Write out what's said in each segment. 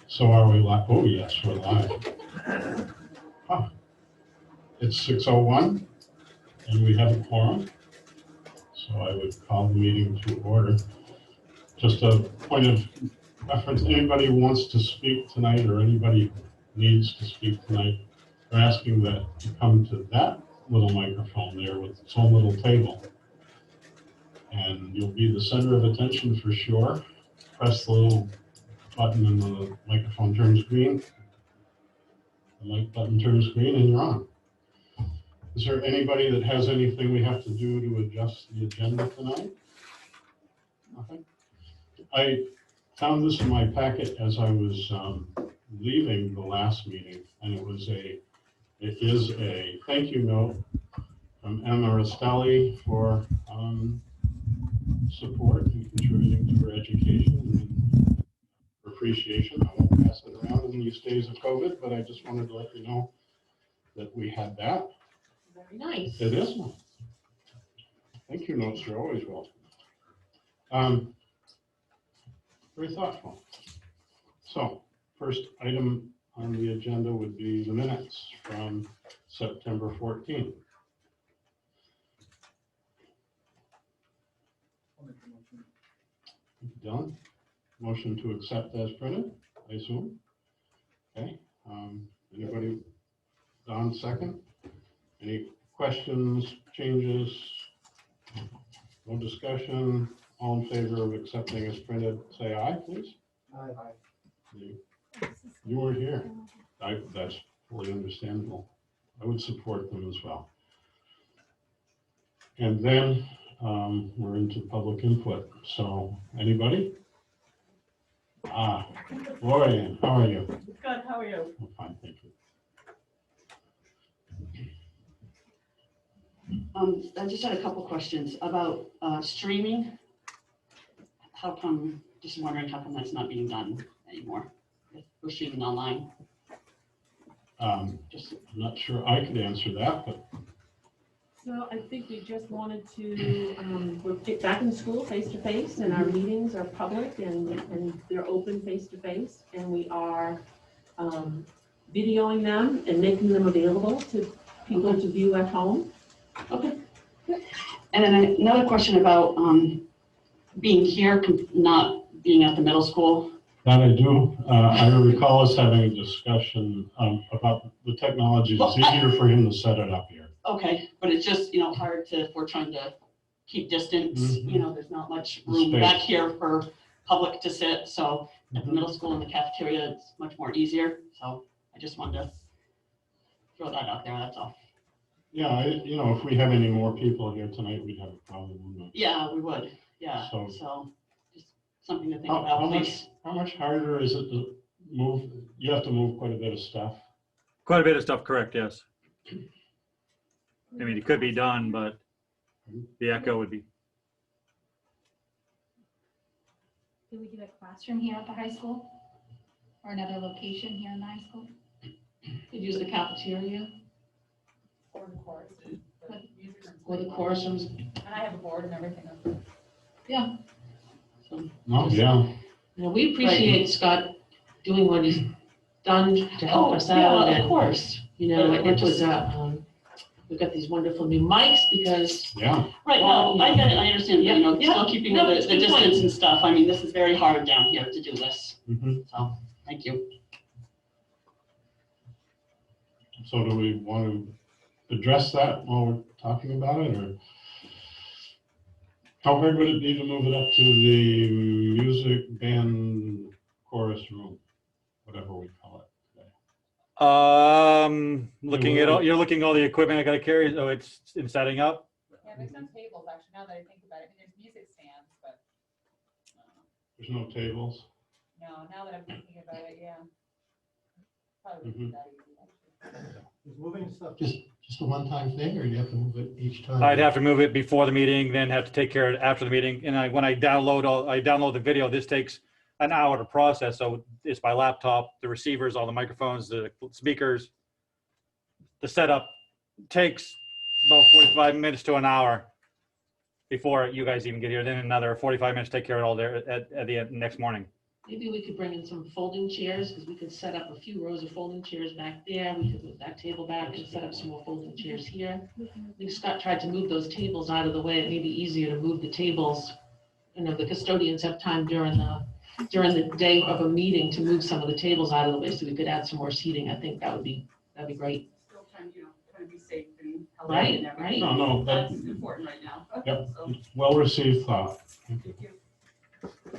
So are we live? Oh, yes, we're live. Huh. It's 6:01 and we have a quorum. So I would call the meeting to order. Just a point of reference, anybody who wants to speak tonight or anybody who needs to speak tonight, we're asking that you come to that little microphone there with its own little table. And you'll be the center of attention for sure. Press the little button and the microphone turns green. The mic button turns green and you're on. Is there anybody that has anything we have to do to adjust the agenda tonight? Nothing? I found this in my packet as I was leaving the last meeting, and it is a thank you note from Emma Rastelli for support and contributing to her education and her appreciation. I won't pass it around in these days of COVID, but I just wanted to let you know that we had that. Very nice. It is nice. Thank you notes are always welcome. Very thoughtful. So, first item on the agenda would be the minutes from September 14th. Dylan, motion to accept as printed, I assume. Okay. Anybody? Don, second. Any questions, changes? No discussion? All in favor of accepting as printed, say aye, please. Aye. You were here. That's fully understandable. I would support them as well. And then we're into public input. So anybody? Lorian, how are you? Good, how are you? I'm fine, thank you. I just had a couple questions about streaming. How come, just wondering how come that's not being done anymore? If we're streaming online. I'm not sure I could answer that, but So I think we just wanted to, we're back in school face to face, and our meetings are public and they're open face to face, and we are videoing them and making them available to people to view at home. Okay. And then another question about being here, not being at the middle school. that I do. I recall us having a discussion about the technology. It's easier for him to set it up here. Okay, but it's just, hard to, if we're trying to keep distance, Mhm. There's not much room Space. back here for public to sit. So at the Mhm. middle school in the cafeteria, it's much more easier. So I just wanted to throw that out there, that's all. Yeah, if we have any more people here tonight, we'd have a problem, wouldn't we? Yeah, we would, yeah. So- So just something to think How about, please. much harder is it to move? You have to move quite a bit of stuff. Quite a bit of stuff, correct, yes. I mean, it could be done, but the echo would be. Do we do a classroom here at the high school? Or another location here in the high school? Could use the cafeteria Or the chorus. or the chorus rooms. And I have a board and everything. Oh, yeah. We appreciate Scott doing what he's done to help us out. Yeah, of And, course. it was, we've got these wonderful new mics because, Yeah. Right, no, I get it, I understand, Yeah, still keeping no, the it's a good distance point. and stuff. I mean, this is very hard down here to do this. Mhm. So, thank you. So do we want to address that while we're talking about it, or how hard would it be to move it up to the music band chorus room, whatever we call it today? Looking at all, you're looking at all the equipment I gotta carry, so it's in setting up. Yeah, there's no tables actually, now that I think about it. I mean, there's music stands, but There's no tables. no, now that I'm thinking about it, yeah. Probably wouldn't be that easy actually. Is moving stuff just a one-time thing, or you have to move it each time? I'd have to move it before the meeting, then have to take care of it after the meeting. And when I download the video, this takes an hour to process. So it's my laptop, the receivers, all the microphones, the speakers. The setup takes about 45 minutes to an hour before you guys even get here. Then another 45 minutes to take care of it all there at the next morning. maybe we could bring in some folding chairs, because we could set up a few rows of folding chairs back there. We could move that table back and set up some more folding chairs here. I think Scott tried to move those tables out of the way. It may be easier to move the tables. You know, the custodians have time during the day of a meeting to move some of the tables out of the way so we could add some more seating. I think that'd be great. Still trying to be safe and healthy Right, and everything. right. No, That's important right now. Yep. So, well-received thought. Thank you.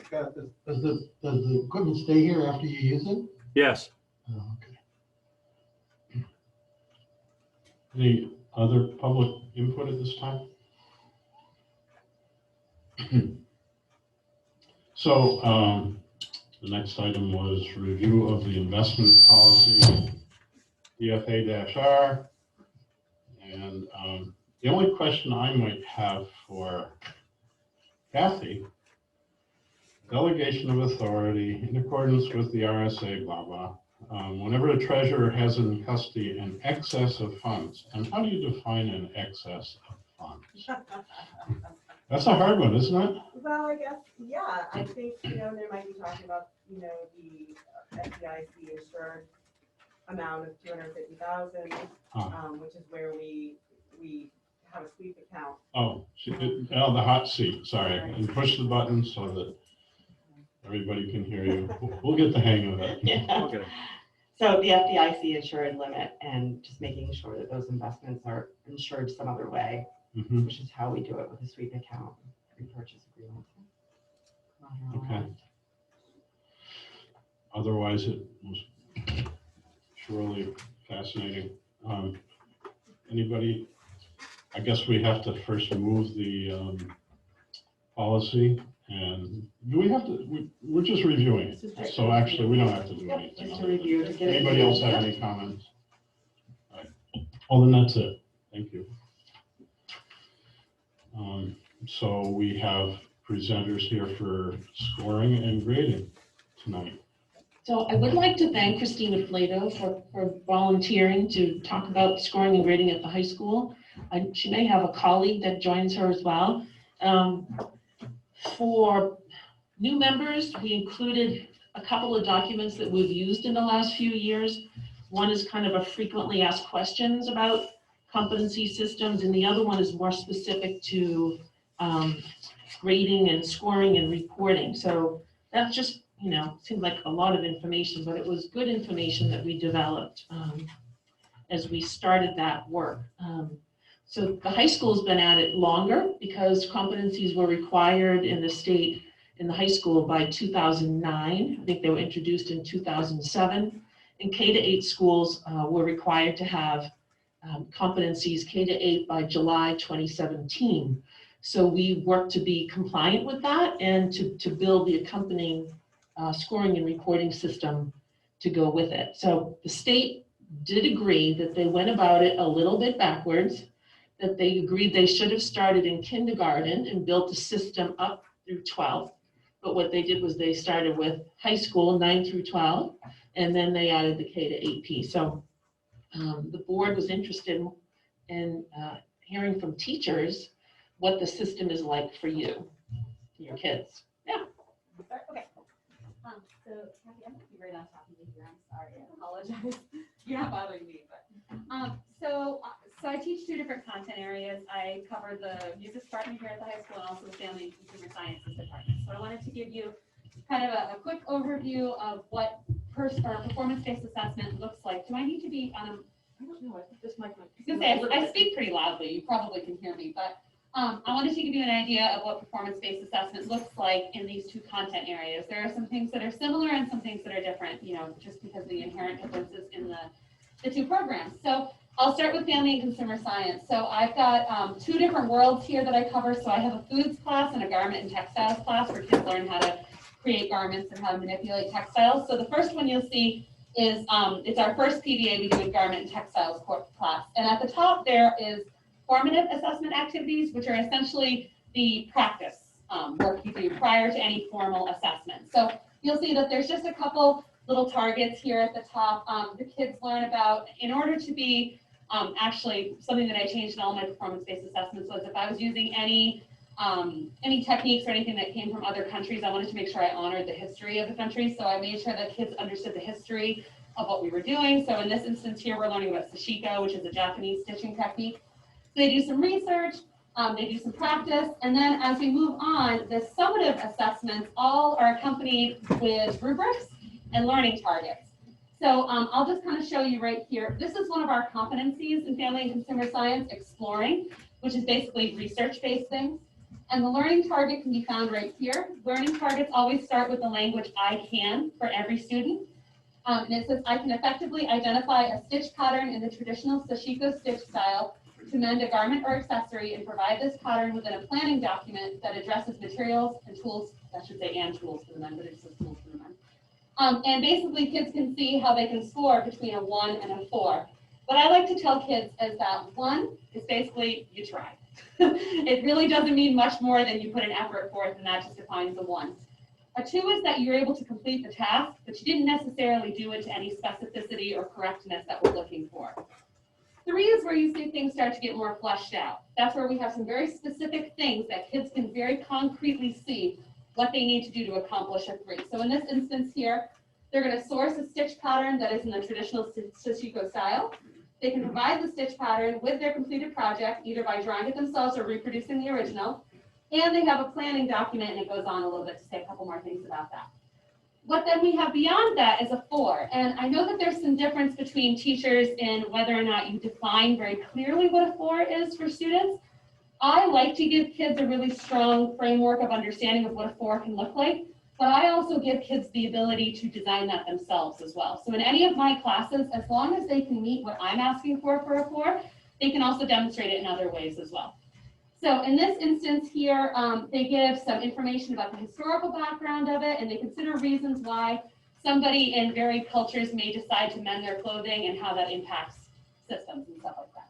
Scott, does the equipment stay here after you use it? Yes. Oh, okay. Any other public input at this time? So the next item was review of the investment policy, DFA-R. And the only question I might have for Kathy, delegation of authority in accordance with the RSA, blah, blah. Whenever a treasurer has in custody an excess of funds, and how do you define an excess of funds? That's a hard one, isn't it? Well, I guess, yeah, I think, they might be talking about, the FDIC insured amount of 250,000, which is where we have a sweep account. Oh, the hot seat, sorry, and push the button so that everybody can hear you. We'll get the hang of it. Yeah. Okay. So the FDIC insured limit and just making sure that those investments are insured some other way, Mhm. which is how we do it with a sweep account, repurchase agreement. Okay. Otherwise, it was surely fascinating. Anybody? I guess we have to first move the policy, and do we have to? We're just reviewing it, so actually we don't have to do anything. Just to review, to get it. Anybody else have any comments? All right. Well, then that's it. Thank you. So we have presenters here for scoring and grading tonight. So I would like to thank Christina Flato for volunteering to talk about scoring and grading at the high school. She may have a colleague that joins her as well. For new members, we included a couple of documents that we've used in the last few years. One is kind of a frequently asked questions about competency systems, and the other one is more specific to grading and scoring and reporting. So that just, seemed like a lot of information, but it was good information that we developed as we started that work. So the high school's been at it longer because competencies were required in the state, in the high school by 2009. I think they were introduced in 2007. And K-8 schools were required to have competencies K-8 by July 2017. So we worked to be compliant with that and to build the accompanying scoring and reporting system to go with it. So the state did agree that they went about it a little bit backwards, that they agreed they should have started in kindergarten and built a system up through 12th. But what they did was they started with high school, 9 through 12, and then they added the K-8 piece. So the board was interested in hearing from teachers what the system is like for you, your kids. Yeah. Okay. So Kathy, I'm gonna be right on top of you here. I'm sorry, I apologize. You're not bothering me, but, so I teach two different content areas. I cover the music department here at the high school and also the family and consumer sciences department. So I wanted to give you kind of a quick overview of what performance-based assessment looks like. Do I need to be on a, I don't know, I think this mic might. I speak pretty loudly. You probably can hear me, but I wanted to give you an idea of what performance-based assessment looks like in these two content areas. There are some things that are similar and some things that are different, just because of the inherent differences in the two programs. So I'll start with family and consumer science. So I've got two different worlds here that I cover. So I have a foods class and a garment and textiles class where kids learn how to create garments and how to manipulate textiles. So the first one you'll see is, it's our first PBA we do in garment and textiles class. And at the top there is formative assessment activities, which are essentially the practice work you do prior to any formal assessment. So you'll see that there's just a couple little targets here at the top. The kids learn about, in order to be, actually something that I changed in all my performance-based assessments was if I was using any any techniques or anything that came from other countries. I wanted to make sure I honored the history of the country, so I made sure that kids understood the history of what we were doing. So in this instance here, we're learning about sashiko, which is a Japanese stitching technique. So they do some research, they do some practice, and then as we move on, the summative assessments all are accompanied with rubrics and learning targets. So I'll just kind of show you right here. This is one of our competencies in family and consumer science, exploring, which is basically research-based things. And the learning target can be found right here. Learning targets always start with the language I can for every student. And it says, I can effectively identify a stitch pattern in the traditional sashiko stitch style to mend a garment or accessory and provide this pattern within a planning document that addresses materials and tools, I should say and tools for the men, but it says tools for the men. And basically kids can see how they can score between a 1 and a 4. What I like to tell kids is that 1 is basically you try. It really doesn't mean much more than you put an effort forth, and that just defines the 1. A 2 is that you're able to complete the task, but you didn't necessarily do it to any specificity or correctness that we're looking for. 3 is where you see things start to get more fleshed out. That's where we have some very specific things that kids can very concretely see what they need to do to accomplish a 3. So in this instance here, they're going to source a stitch pattern that is in the traditional sashiko style. They can provide the stitch pattern with their completed project, either by drawing it themselves or reproducing the original. And they have a planning document, and it goes on a little bit to say a couple more things about that. What then we have beyond that is a 4. And I know that there's some difference between teachers in whether or not you define very clearly what a 4 is for students. I like to give kids a really strong framework of understanding of what a 4 can look like, but I also give kids the ability to design that themselves as well. So in any of my classes, as long as they can meet what I'm asking for a 4, they can also demonstrate it in other ways as well. So in this instance here, they give some information about the historical background of it, and they consider reasons why somebody in varied cultures may decide to mend their clothing and how that impacts systems and stuff like that.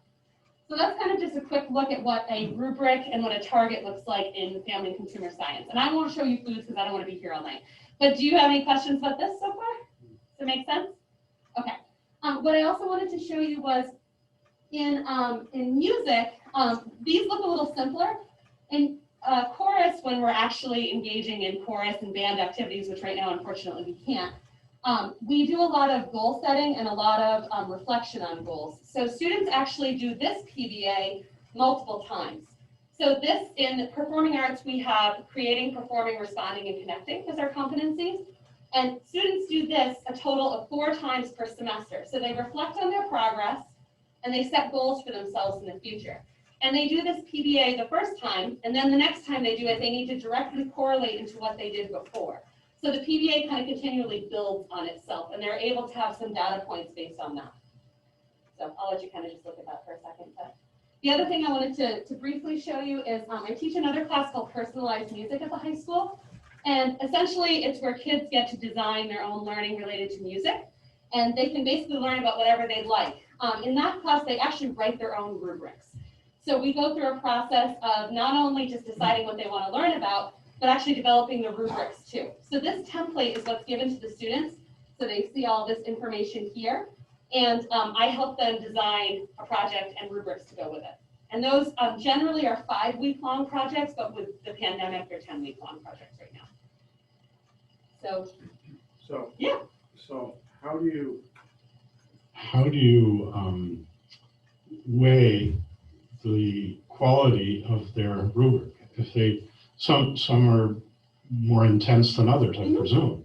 So that's kind of just a quick look at what a rubric and what a target looks like in family and consumer science. And I won't show you foods because I don't want to be here all night. But do you have any questions about this so far? Does it make sense? Okay. What I also wanted to show you was in music, these look a little simpler. In chorus, when we're actually engaging in chorus and band activities, which right now, unfortunately, we can't, we do a lot of goal setting and a lot of reflection on goals. So students actually do this PBA multiple times. So this, in performing arts, we have creating, performing, responding, and connecting as our competencies. And students do this a total of 4 times per semester. So they reflect on their progress, and they set goals for themselves in the future. And they do this PBA the first time, and then the next time they do it, they need to directly correlate into what they did before. So the PBA kind of continually builds on itself, and they're able to have some data points based on that. So I'll let you kind of just look at that for a second. But the other thing I wanted to briefly show you is I teach another class called Personalized Music at the high school. And essentially, it's where kids get to design their own learning related to music. And they can basically learn about whatever they like. In that class, they actually write their own rubrics. So we go through a process of not only just deciding what they want to learn about, but actually developing the rubrics too. So this template is what's given to the students. So they see all this information here. And I help them design a project and rubrics to go with it. And those generally are 5-week-long projects, but with the pandemic, they're 10-week-long projects right now. So yeah. So how do you weigh the quality of their rubric? If they, some are more intense than others, I presume.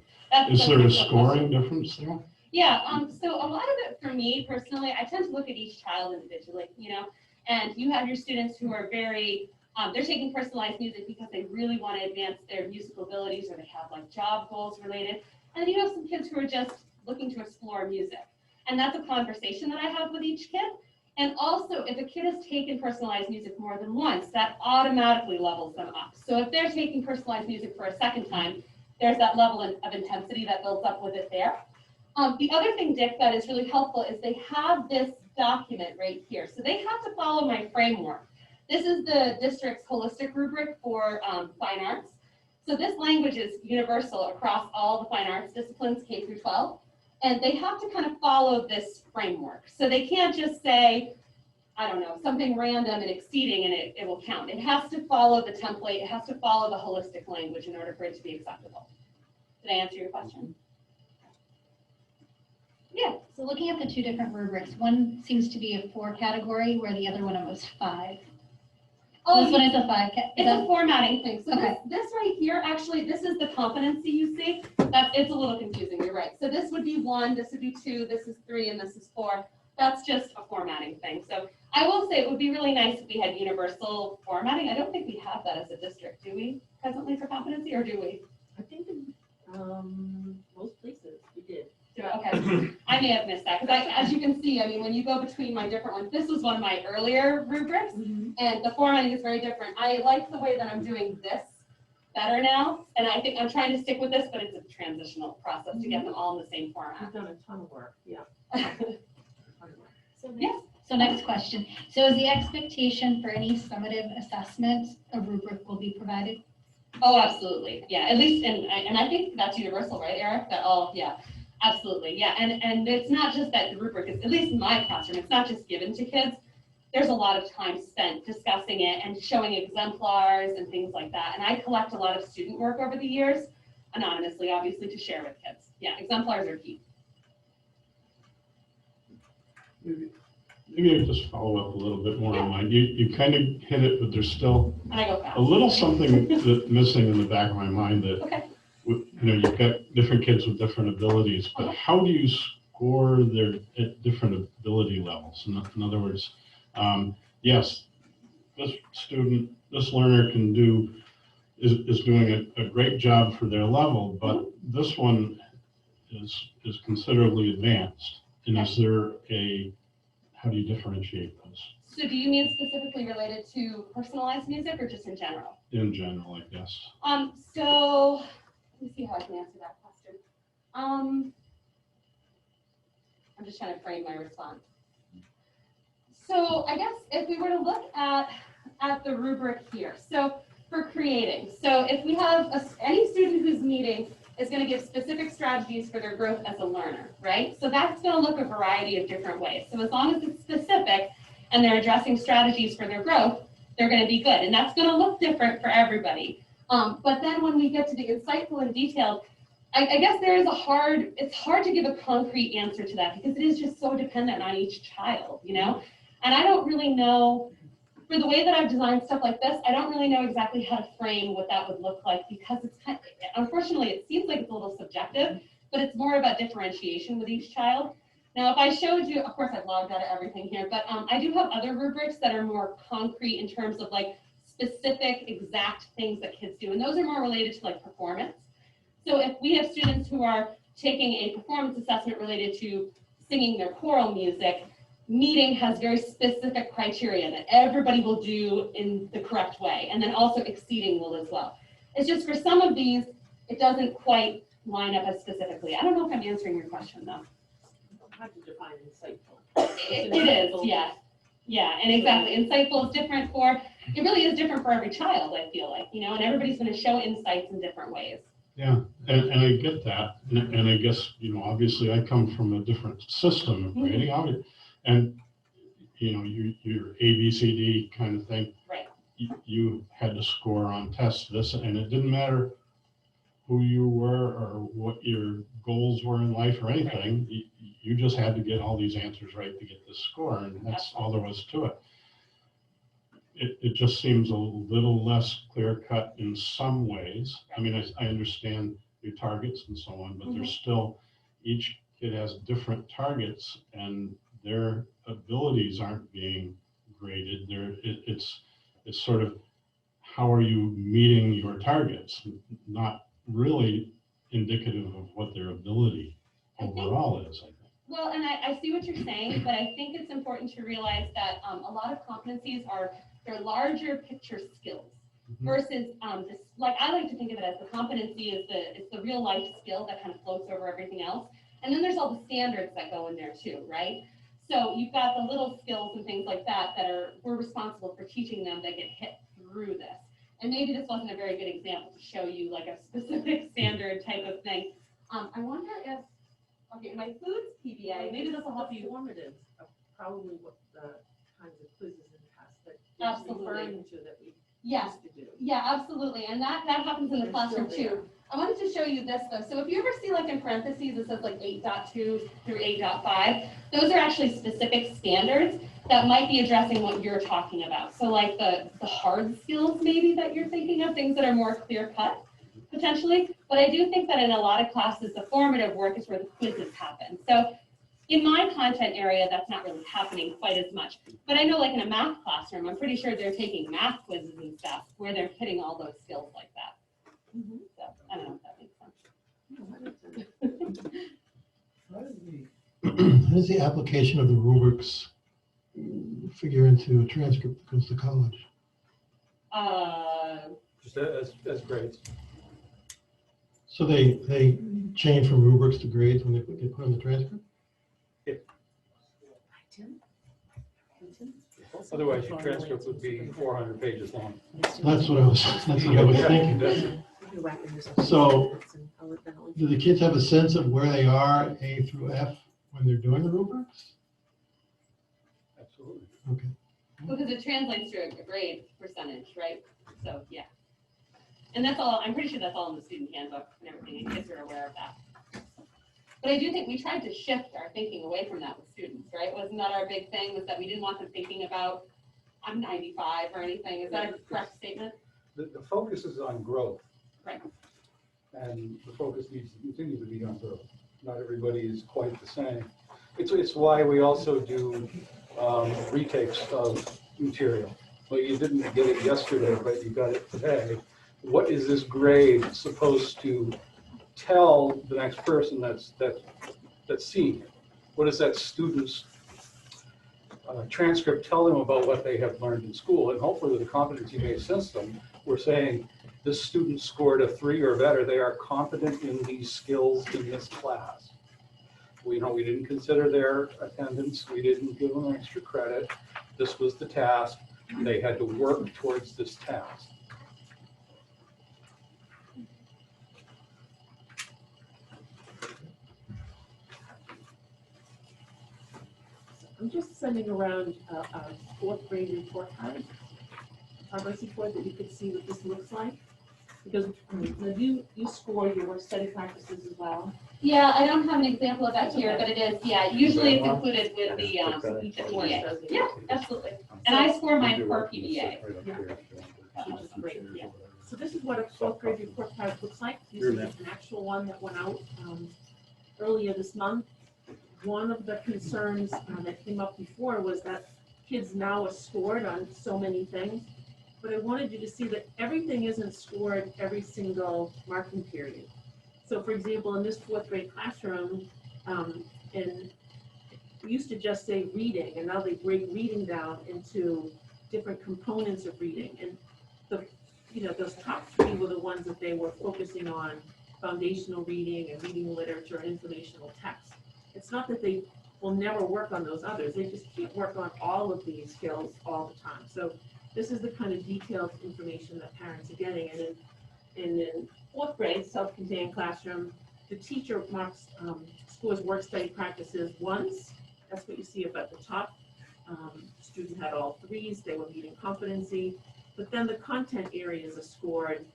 Is there a scoring difference there? Yeah, so a lot of it for me personally, I tend to look at each child individually, you know, and you have your students who are very, they're taking personalized music because they really want to advance their musical abilities, or they have like job goals related. And then you have some kids who are just looking to explore music. And that's a conversation that I have with each kid. And also, if a kid has taken personalized music more than once, that automatically levels them up. So if they're taking personalized music for a second time, there's that level of intensity that builds up with it there. The other thing, Dick, that is really helpful is they have this document right here. So they have to follow my framework. This is the district's holistic rubric for fine arts. So this language is universal across all the fine arts disciplines, K through 12. And they have to kind of follow this framework. So they can't just say, I don't know, something random and exceeding, and it will count. It has to follow the template, it has to follow the holistic language in order for it to be acceptable. Did I answer your question? Yeah. So looking at the two different rubrics, one seems to be a 4 category where the other one was 5. Oh, This one is a 5. it's a formatting thing. So Okay. this right here, actually, this is the competency you see. It's a little confusing, you're right. So this would be 1, this would be 2, this is 3, and this is 4. That's just a formatting thing. So I will say it would be really nice if we had universal formatting. I don't think we have that as a district, do we, presently for competency, or do we? I think in, most places we did. Okay, I may have missed that, because as you can see, I mean, when you go between my different ones, this was one of my earlier rubrics, and the formatting is very different. I like the way that I'm doing this better now, and I think I'm trying to stick with this, but it's a transitional process to get them all in the same format. We've done a ton of work, yeah. So next question. So is the expectation for any summative assessment, a rubric will be provided? Oh, absolutely, yeah, at least, and I think that's universal, right, Eric? That all, yeah, absolutely, yeah, and it's not just that the rubric is, at least in my classroom, it's not just given to kids. There's a lot of time spent discussing it and showing exemplars and things like that. And I collect a lot of student work over the years, anonymously, obviously, to share with kids. Yeah, exemplars are key. Maybe I just follow up a little bit more on mine. You kind of hit it, but there's still And I go fast. a little something that's missing in the back of my mind that, Okay. you know, you've got different kids with different abilities, but how do you score their at different ability levels? In other words, yes, this student, this learner is doing a great job for their level, but this one is considerably advanced. And is there how do you differentiate those? So do you mean specifically related to personalized music or just in general? In general, I guess. So let me see how I can answer that question. I'm just trying to frame my response. So I guess if we were to look at the rubric here, so for creating, so if we have any student who's meeting is going to give specific strategies for their growth as a learner, right? So that's going to look a variety of different ways. So as long as it's specific and they're addressing strategies for their growth, they're going to be good. And that's going to look different for everybody. But then when we get to the insightful and detailed, I guess it's hard to give a concrete answer to that because it is just so dependent on each child, you know? And I don't really know, for the way that I've designed stuff like this, I don't really know exactly how to frame what that would look like because it's kind of, unfortunately, it seems like it's a little subjective, but it's more about differentiation with each child. Now, if I showed you, of course, I've logged out of everything here, but I do have other rubrics that are more concrete in terms of like specific, exact things that kids do. And those are more related to like performance. So if we have students who are taking a performance assessment related to singing their choral music, meeting has very specific criteria that everybody will do in the correct way. And then also exceeding will as well. It's just for some of these, it doesn't quite line up as specifically. I don't know if I'm answering your question though. How to define insightful? It is, yeah. Yeah, and exactly. Insightful is different it really is different for every child, I feel like, you know, and everybody's going to show insights in different ways. Yeah, and I get that. And I guess, you know, obviously I come from a different system of grading. And, you know, your A, B, C, D kind of thing. Right. You had to score on tests, and it didn't matter who you were or what your goals were in life or anything. Right. You just had to get all these answers right to get this score, and that's all there was to it. It just seems a little less clear cut in some ways. I mean, I understand your targets and so on, but there's still, each kid has different targets and their abilities aren't being graded. It's sort of, how are you meeting your targets? Not really indicative of what their ability overall is, I think. Well, and I see what you're saying, but I think it's important to realize that a lot of competencies they're larger picture skills versus this, like I like to think of it as the competency is the real life skill that kind of floats over everything else. And then there's all the standards that go in there too, right? So you've got the little skills and things like that we're responsible for teaching them that get hit through this. And maybe this wasn't a very good example to show you like a specific standard type of thing. I wonder if, okay, my foods PBA, maybe this will help you. Formative, probably what the kinds of quizzes and tests that Absolutely. you're referring to that we Yes, used to do. yeah, absolutely, and that happens in the They're classroom still there. too. I wanted to show you this though. So if you ever see like in parentheses, it says like 8.2 through 8.5, those are actually specific standards that might be addressing what you're talking about. So like the hard skills maybe that you're thinking of, things that are more clear cut potentially. But I do think that in a lot of classes, the formative work is where the quizzes happen. So in my content area, that's not really happening quite as much. But I know like in a math classroom, I'm pretty sure they're taking math quizzes and stuff where they're hitting all those skills like that. Mhm. So I don't know if that makes sense. No, that makes sense. How does the application of the rubrics figure into a transcript that goes to college? Just as grades. So they change from rubrics to grades when they get put on the transcript? Otherwise, your transcript would be 400 pages long. That's what I was thinking. So, do the kids have a sense of where they are, A through F, when they're doing the rubrics? Absolutely. Okay. Because it translates to a grade percentage, right? So, yeah. And that's all, I'm pretty sure that's all in the student handbook and everything, and kids are aware of that. But I do think we tried to shift our thinking away from that with students, right? Wasn't that our big thing, was that we didn't want them thinking about, I'm 95 or anything? Is that a correct statement? The focus is on growth. Right. And the focus needs to continue to be on growth. Not everybody is quite the same. It's why we also do retakes of material. Well, you didn't get it yesterday, but you got it today. What is this grade supposed to tell the next person that's seeing it? What does that student's transcript tell them about what they have learned in school? And hopefully with the competency-based system, we're saying this student scored a 3 or better. They are competent in these skills in this class. We know we didn't consider their attendance. We didn't give them extra credit. This was the task. They had to work towards this task. I'm just sending around a fourth grade report card, progress report, that you could see what this looks like. Because now you score your work study practices as well. Yeah, I don't have an example of that here, but it is, yeah, usually it's included with the PBA. Yeah, absolutely. And I score mine per PBA. Which is great, yeah. So this is what a fourth grade report card looks like. This is an actual one that went out earlier this month. One of the concerns that came up before was that kids now are scored on so many things. But I wanted you to see that everything isn't scored every single marking period. So for example, in this fourth grade classroom, and we used to just say reading, and now they break reading down into different components of reading. And those top 3 were the ones that they were focusing on: foundational reading and reading literature and informational text. It's not that they will never work on those others. They just can't work on all of these skills all the time. So this is the kind of detailed information that parents are getting. And in fourth grade, self-contained classroom, the teacher scores work study practices once. That's what you see up at the top. Student had all 3s. They were meeting competency. But then the content areas are scored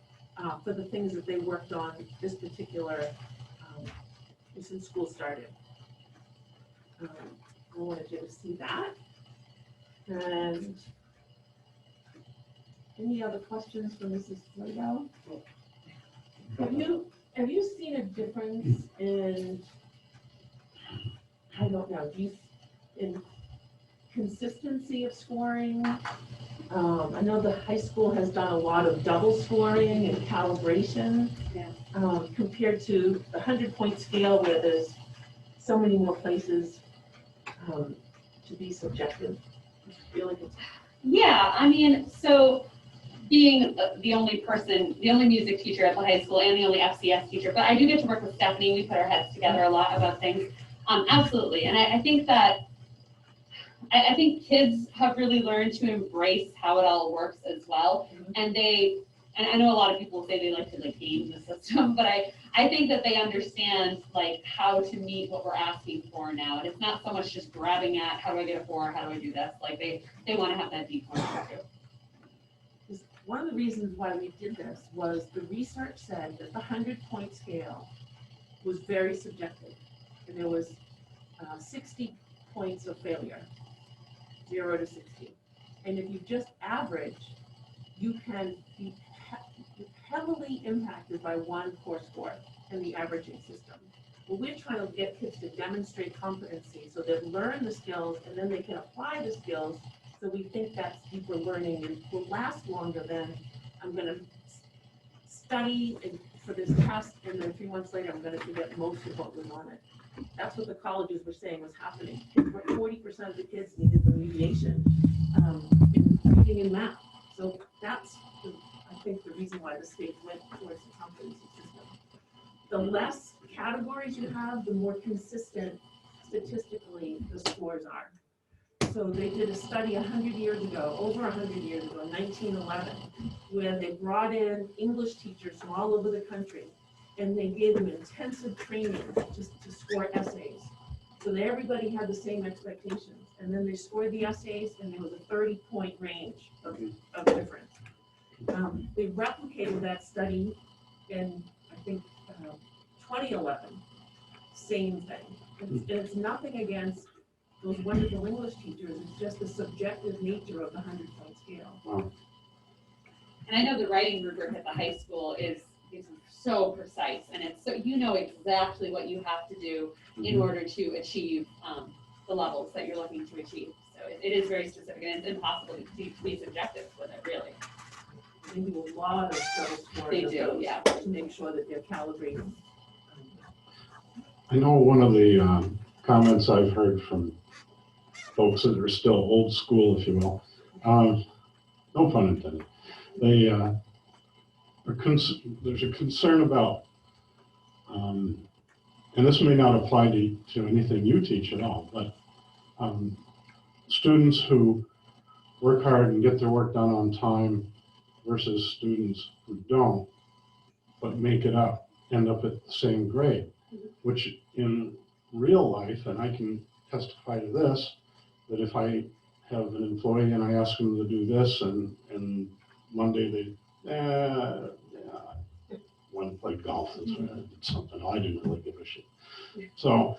for the things that they worked on this particular, since school started. I wanted you to see that. And any other questions for Mrs. Slagle? Have you seen a difference in, I don't know, in consistency of scoring? I know the high school has done a lot of double scoring and calibration. Yeah. Compared to the 100-point scale where there's so many more places to be subjective. I feel like it's. Yeah, I mean, so being the only music teacher at the high school and the only FCS teacher, but I do get to work with Stephanie. We put our heads together a lot about things. Absolutely. And I think that, I think kids have really learned to embrace how it all works as well. And and I know a lot of people say they like to like game the system, but I think that they understand like how to meet what we're asking for now. And it's not so much just grabbing at, how do I get a 4, how do I do this? Like they want to have that deep conversation too. One of the reasons why we did this was the research said that the 100-point scale was very subjective. And there was 60 points of failure, 0 to 60. And if you just average, you can be heavily impacted by one core score in the averaging system. Well, we're trying to get kids to demonstrate competency so they learn the skills and then they can apply the skills. So we think that's deeper learning and will last longer than I'm going to study for this test and then 3 months later I'm going to forget most of what was on it. That's what the colleges were saying was happening. 40% of the kids needed remediation in reading and math. So that's, I think, the reason why the state went towards the competency system. The less categories you have, the more consistent statistically the scores are. So they did a study 100 years ago, over 100 years ago, 1911, where they brought in English teachers from all over the country, and they gave them intensive training just to score essays. So that everybody had the same expectations. And then they scored the essays, and there was a 30-point range of difference. They replicated that study in, I think, 2011. Same thing. And it's nothing against those wonderful English teachers. It's just the subjective nature of the 100-point scale. Wow. And I know the writing rubric at the high school is so precise, and it's so you know exactly what you have to do in order to achieve the levels that you're looking to achieve. So it is very specific, and it's impossible to be subjective with it, really. They do a lot of those scores. They do, yeah. To make sure that they're calibrated. I know one of the comments I've heard from folks that are still old school, if you will, no pun intended, they there's a concern about, and this may not apply to anything you teach at all, but students who work hard and get their work done on time versus students who don't, but make it up, end up at the same grade, which in real life, and I can testify to this, that if I have an employee and I ask them to do this and Monday they, want to play golf, it's something I didn't really give a shit. So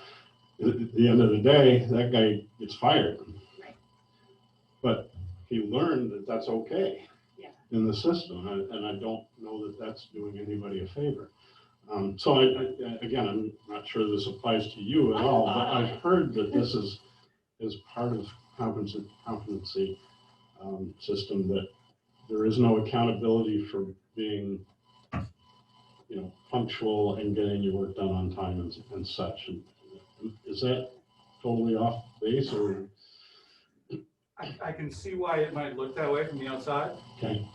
at the end of the day, that guy gets fired. Right. But he learned that that's okay in the system, and I don't know that that's doing anybody a favor. So again, I'm not sure this applies to you at all, but I've heard that this is part of competency system, that there is no accountability for being, punctual and getting your work done on time and such. And is that totally off base, or? I can see why it might look that way from the outside. Okay.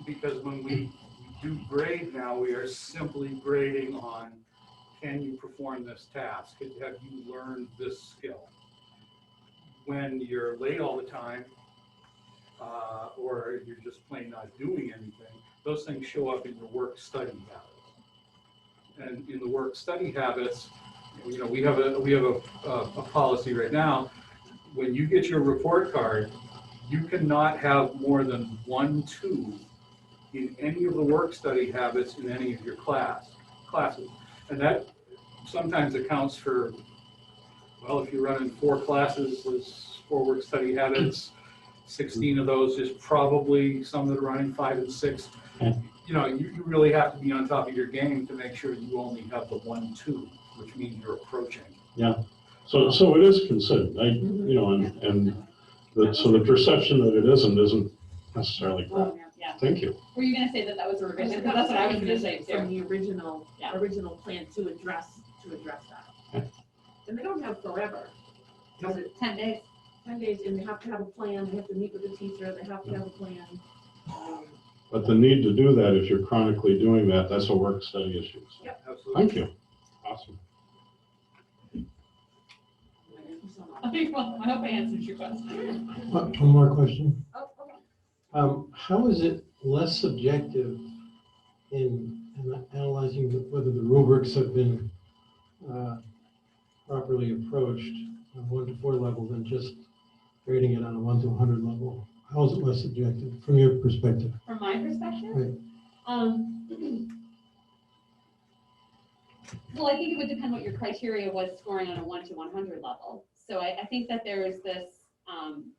Because when we do grade now, we are simply grading on, can you perform this task? Have you learned this skill? When you're late all the time, or you're just plain not doing anything, those things show up in your work-study habits. And in the work-study habits, we have a policy right now. When you get your report card, you cannot have more than 1 2 in any of the work-study habits in any of your classes. And that sometimes accounts for, well, if you're running 4 classes, there's 4 work-study habits, 16 of those is probably some that are running 5 and 6. You really have to be on top of your game to make sure you only have the 1 2, which means you're approaching. Yeah. So it is considered, so the perception that it isn't necessarily correct. Yeah. Thank you. Were you going to say that that was a revision? Because that's what I was going to say From too. the original plan to address that. And they don't have forever. Is it 10 days. 10 days, and they have to have a plan, they have to meet with the teacher, they have to have a plan. But the need to do that, if you're chronically doing that, that's a work study issue. So Yep. Absolutely. thank you. Awesome. I hope I answered your question. One more question. Oh, okay. How is it less subjective in analyzing whether the rubrics have been properly approached on 1 to 4 level than just grading it on a 1 to 100 level? How is it less subjective from your perspective? From my perspective? Right. Well, I think it would depend what your criteria was scoring on a 1 to 100 level. So I think that there is this,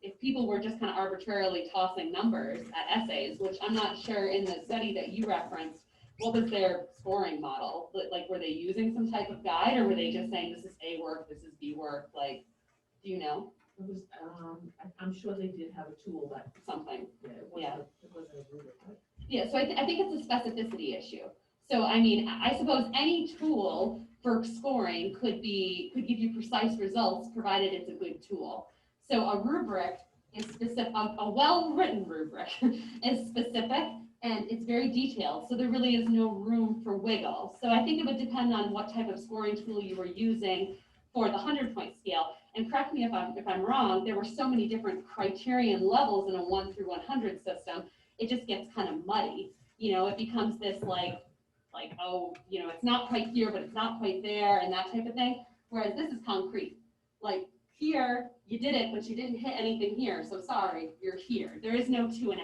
if people were just kind of arbitrarily tossing numbers at essays, which I'm not sure in the study that you referenced, what was their scoring model? Like, were they using some type of guide, or were they just saying this is A work, this is B work? Like, do you know? It was, I'm sure they did have a tool that, Something. yeah, it wasn't a rubric, right? Yeah, so I think it's a specificity issue. So, I mean, I suppose any tool for scoring could give you precise results, provided it's a good tool. So a rubric is specific, a well-written rubric is specific, and it's very detailed. So there really is no room for wiggle. So I think it would depend on what type of scoring tool you were using for the 100-point scale. And correct me if I'm wrong, there were so many different criterion levels in a 1 through 100 system, it just gets kind of muddy. You know, it becomes this like, oh, you know, it's not quite here, but it's not quite there, and that type of thing. Whereas this is concrete. Like, here, you did it, but you didn't hit anything here, so sorry, you're here. There is no 2.5.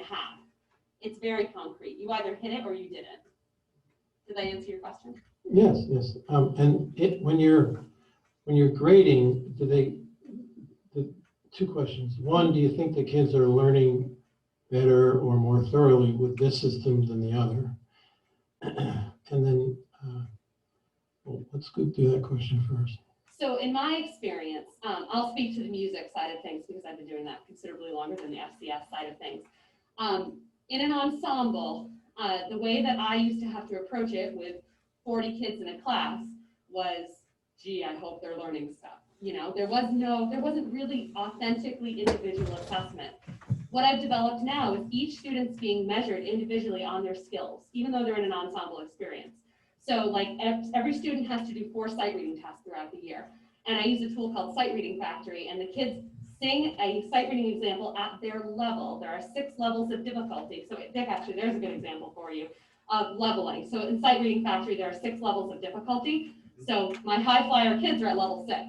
It's very concrete. You either hit it or you didn't. Did I answer your question? Yes, yes. And when you're grading, two questions. One, do you think the kids are learning better or more thoroughly with this system than the other? And then, well, let's go through that question first. So in my experience, I'll speak to the music side of things because I've been doing that considerably longer than the FCS side of things. In an ensemble, the way that I used to have to approach it with 40 kids in a class was, gee, I hope they're learning stuff. You know, there wasn't really authentically individual assessment. What I've developed now is each student's being measured individually on their skills, even though they're in an ensemble experience. So like every student has to do 4 sight reading tests throughout the year. And I use a tool called Sight Reading Factory, and the kids sing a sight reading example at their level. There are 6 levels of difficulty. So Dick, actually, there's a good example for you of leveling. So in Sight Reading Factory, there are 6 levels of difficulty. So my high flyer kids are at level 6.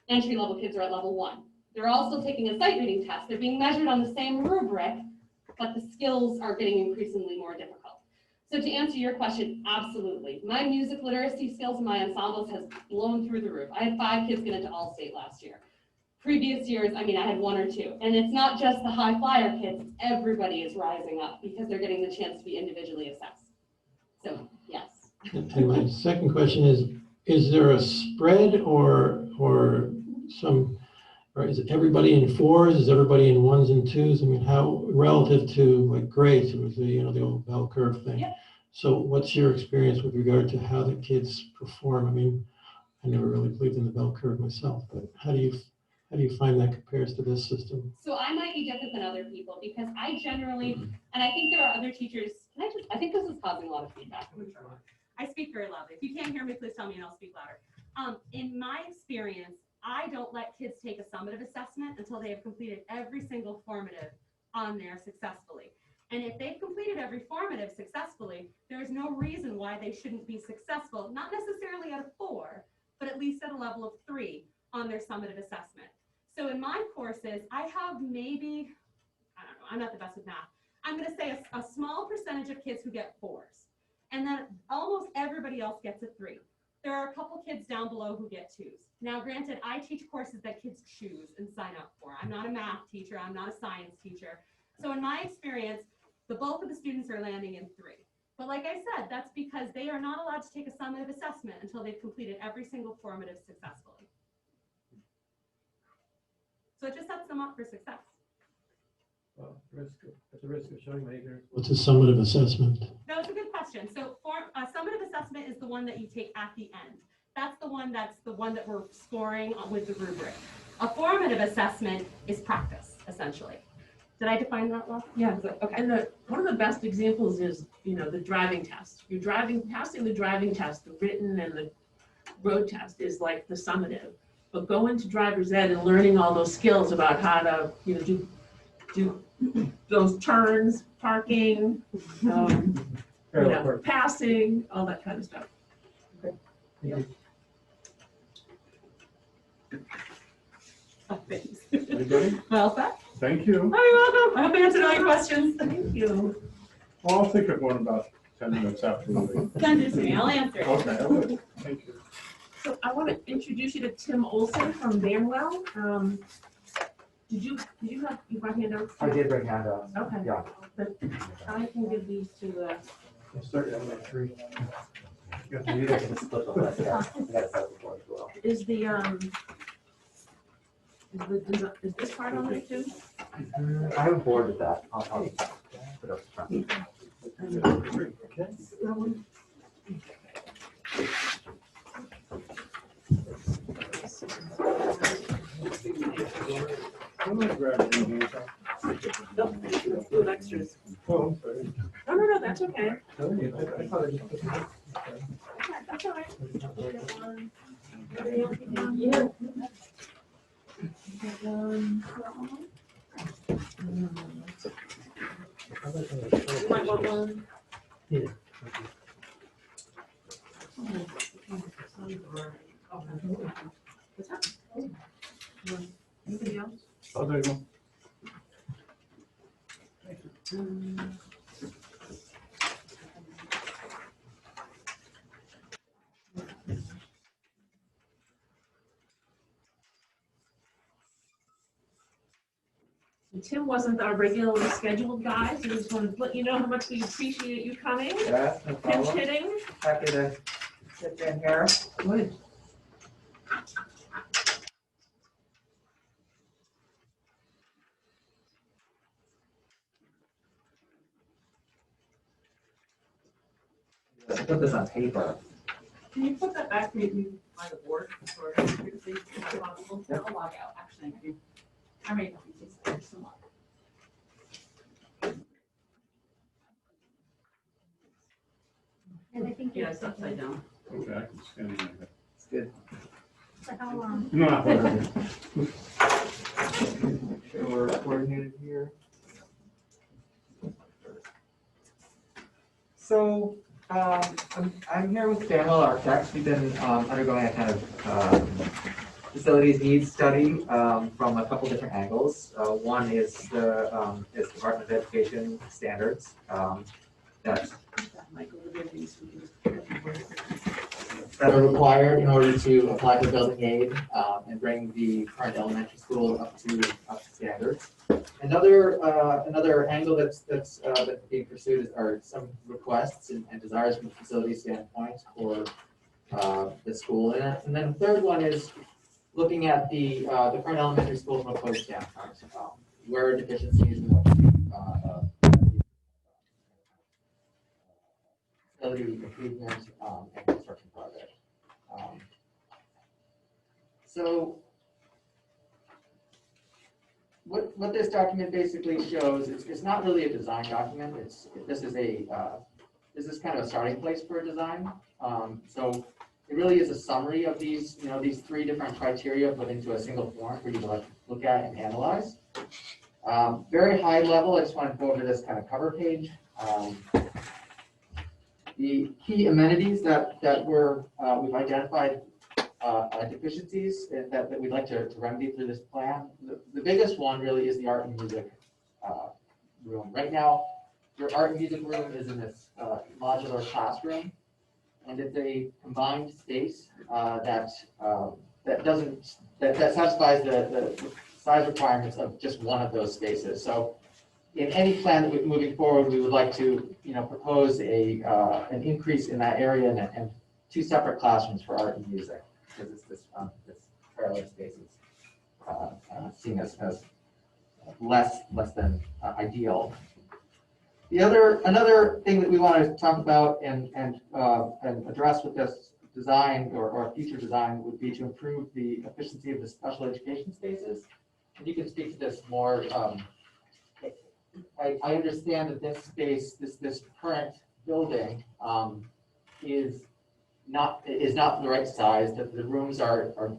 Entry level kids are at level 1. They're also taking a sight reading test. They're being measured on the same rubric, but the skills are getting increasingly more difficult. So to answer your question, absolutely. My music literacy skills in my ensembles has blown through the roof. I had 5 kids get into All-State last year. Previous years, I mean, I had 1 or 2. And it's not just the high flyer kids, everybody is rising up because they're getting the chance to be individually assessed. So, yes. And my second question is there a spread or is it everybody in 4s? Is everybody in 1s and 2s? I mean, how relative to like grades, it was the old bell curve thing. Yep. So what's your experience with regard to how the kids perform? I mean, I never really believed in the bell curve myself, but how do you find that compares to this system? So I might be different than other people because I generally, and I think there are other teachers, I think this is causing a lot of feedback. I speak very loudly. If you can't hear me, please tell me and I'll speak louder. In my experience, I don't let kids take a summative assessment until they have completed every single formative on there successfully. And if they've completed every formative successfully, there's no reason why they shouldn't be successful, not necessarily at a 4, but at least at a level of 3 on their summative assessment. So in my courses, I have maybe, I don't know, I'm not the best with math. I'm going to say a small percentage of kids who get 4s. And then almost everybody else gets a 3. There are a couple kids down below who get 2s. Now, granted, I teach courses that kids choose and sign up for. I'm not a math teacher. I'm not a science teacher. So in my experience, the bulk of the students are landing in 3. But like I said, that's because they are not allowed to take a summative assessment until they've completed every single formative successfully. So it just sets them up for success. Well, at the risk of showing my ignorance. What's a summative assessment? That was a good question. So summative assessment is the one that you take at the end. That's the one that we're scoring with the rubric. A formative assessment is practice, essentially. Did I define that well? Yeah. Okay. And one of the best examples is, the driving test. Passing the driving test, the written and the road test is like the summative. But going to driver's ed and learning all those skills about how to, do those turns, parking, passing, all that kind of stuff. Thanks. Anybody? Well, said. Thank you. You're welcome. I hope I answered all your questions. Thank you. Well, I'll think of one about 10 minutes after the meeting. Send it to me, I'll answer it. Okay, I will. Thank you. So I want to introduce you to Tim Olson from Banwell. Did you have, you brought handouts? I did bring handouts. Okay. Yeah. But I can give these to, I'll start at like 3. You guys can split the list, yeah. I gotta set the board as well. is this part on there too? I have a board with that. I'll put up the front. I'm gonna grab it in here. Nope, let's do extras. Oh, I'm sorry. No, that's okay. I thought I just put it in. That's all right. You might want one. Yeah. What's that? Anybody else? Oh, there you go. Tim wasn't our regularly scheduled guy, so we just wanted to let you know how much we appreciate you coming. Yeah, no Pinch problem. hitting. Happy to sit in here. Good. Let's put this on paper. Can you put that back maybe by the board or if possible? Yep. I'll log out, actually. I may not be just some log. And I think Yeah, it's upside down. Okay, I can stand in there. It's good. For how long? No. Make sure we're coordinated here. So, I'm here with Banwell Architects. We've been undergoing a kind of facilities needs study from a couple different angles. One is the Department of Education standards that are required in order to apply for building aid and bring the current elementary school up to standards. Another angle that's being pursued are some requests and desires from a facility standpoint for the school. And then the third one is looking at the current elementary school from a code standpoint, where are deficiencies and facility improvement and construction project. So what this document basically shows is it's not really a design document. This is kind of a starting place for a design. So it really is a summary of these three different criteria put into a single form for you to look at and analyze. Very high level, I just want to go over this kind of cover page. The key amenities that we've identified deficiencies that we'd like to remedy through this plan. The biggest one really is the art and music room. Right now, your art and music room is in this modular classroom, and it's a combined space that satisfies the size requirements of just one of those spaces. So in any plan that we're moving forward, we would like to propose an increase in that area and two separate classrooms for art and music, because it's this parallel spaces seen as less than ideal. Another thing that we want to talk about and address with this design or future design would be to improve the efficiency of the special education spaces. And you can speak to this more. I understand that this space, this current building, is not the right size. That the rooms are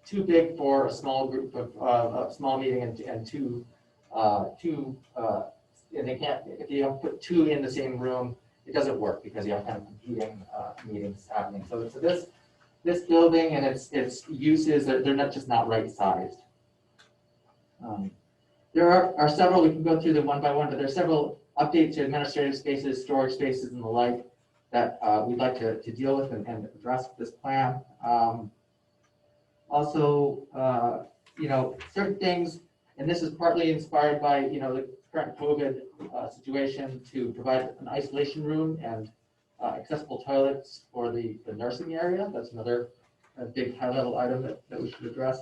too big for a small group of a small meeting and too and they can't, if you don't put two in the same room, it doesn't work because you have kind of competing meetings happening. So this building and its uses, they're not just not right sized. There are several, we can go through them one by one, but there are several updates to administrative spaces, storage spaces, and the like that we'd like to deal with and address with this plan. Also, certain things, and this is partly inspired by, the current COVID situation, to provide an isolation room and accessible toilets for the nursing area. That's another big high-level item that we should address.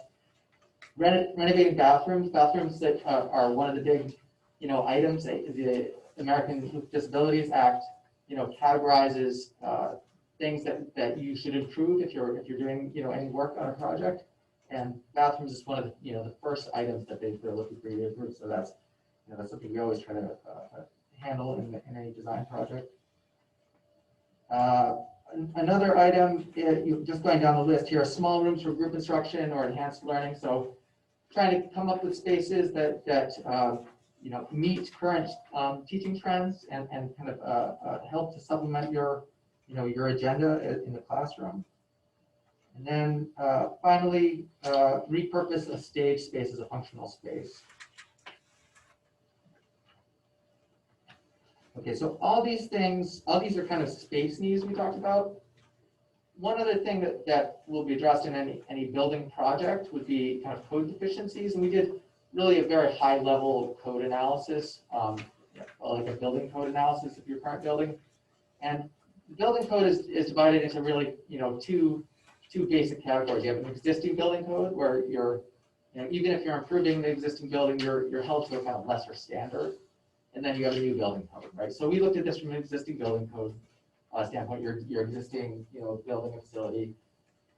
Renovating bathrooms that are one of the big, items. The American with Disabilities Act, categorizes things that you should improve if you're doing, any work on a project. And bathrooms is one of the first items that they're looking for you to improve. So that's something we always try to handle in any design project. Another item, just going down the list here, small rooms for group instruction or enhanced learning. So trying to come up with spaces that meet current teaching trends and kind of help to supplement your agenda in the classroom. And then finally, repurpose a stage space as a functional space. Okay, so all these are kind of space needs we talked about. One other thing that will be addressed in any building project would be kind of code deficiencies. And we did really a very high level code analysis, like a building code analysis of your current building. And the building code is divided into really, two basic categories. You have an existing building code where even if you're improving the existing building, you're held to a kind of lesser standard. And then you have a new building code, right? So we looked at this from an existing building code standpoint, your existing, building facility.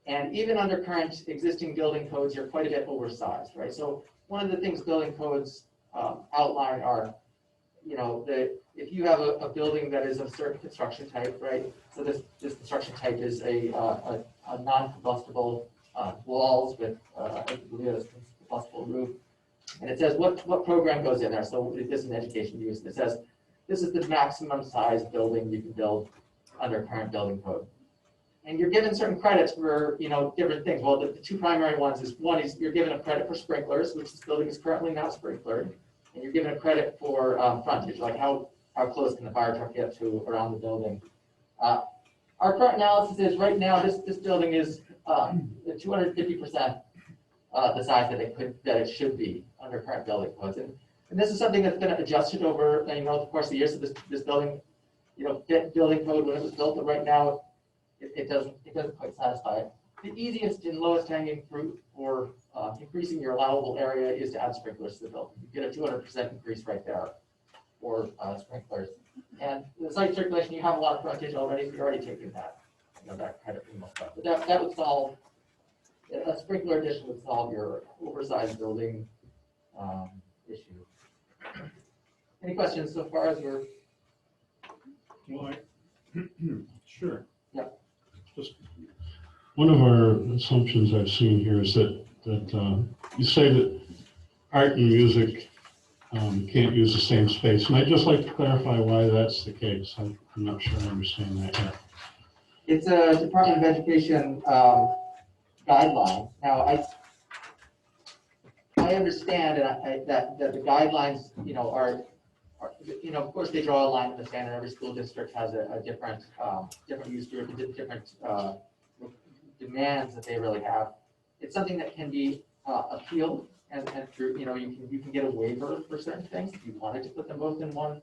And even under current existing building codes, you're quite a bit oversized, right? So one of the things building codes outline are, that if you have a building that is of a certain construction type, right? So this construction type is a non-combustible walls with a combustible roof. And it says what program goes in there. So this is an education use. It says this is the maximum size building you can build under current building code. And you're given certain credits for different things. Well, the two primary ones is one is you're given a credit for sprinklers, which this building is currently not sprinklered, and you're given a credit for frontage, like how close can the fire truck get to around the building. Our current analysis is right now this building is 250% the size that it should be under current building codes. And this is something that's been adjusted over the course of the years. So this building, fit building code when it was built, but right now it doesn't quite satisfy it. The easiest and lowest hanging fruit for increasing your allowable area is to add sprinklers to the building. You get a 200% increase right there for sprinklers. And the site circulation, you have a lot of frontage already, so you're already taking that, that credit for the most part. But that would solve, a sprinkler addition would solve your oversized building issue. Any questions so far as we're? Well, sure. Yeah. Just one of our assumptions I've seen here is that you say that art and music can't use the same space, and I'd just like to clarify why that's the case. I'm not sure I understand that yet. It's a Department of Education guideline. Now, I understand that the guidelines, are of course they draw a line in the sand, and every school district has a different use group, different demands that they really have. It's something that can be appealed, and through, you can get a waiver for certain things. If you wanted to put them both in one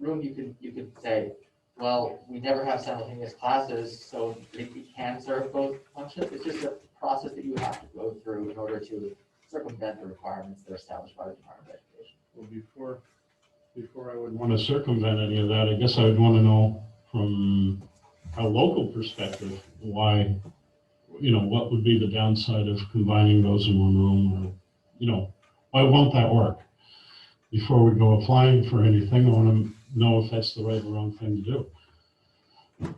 room, you could say, well, we never have simultaneous classes, so it can serve both functions. It's just a process that you have to go through in order to circumvent the requirements that are established by the Department of Education. Well, before I would want to circumvent any of that, I guess I would want to know from a local perspective why, what would be the downside of combining those in one room, or, why won't that work? Before we go applying for anything, I want to know if that's the right or wrong thing to do.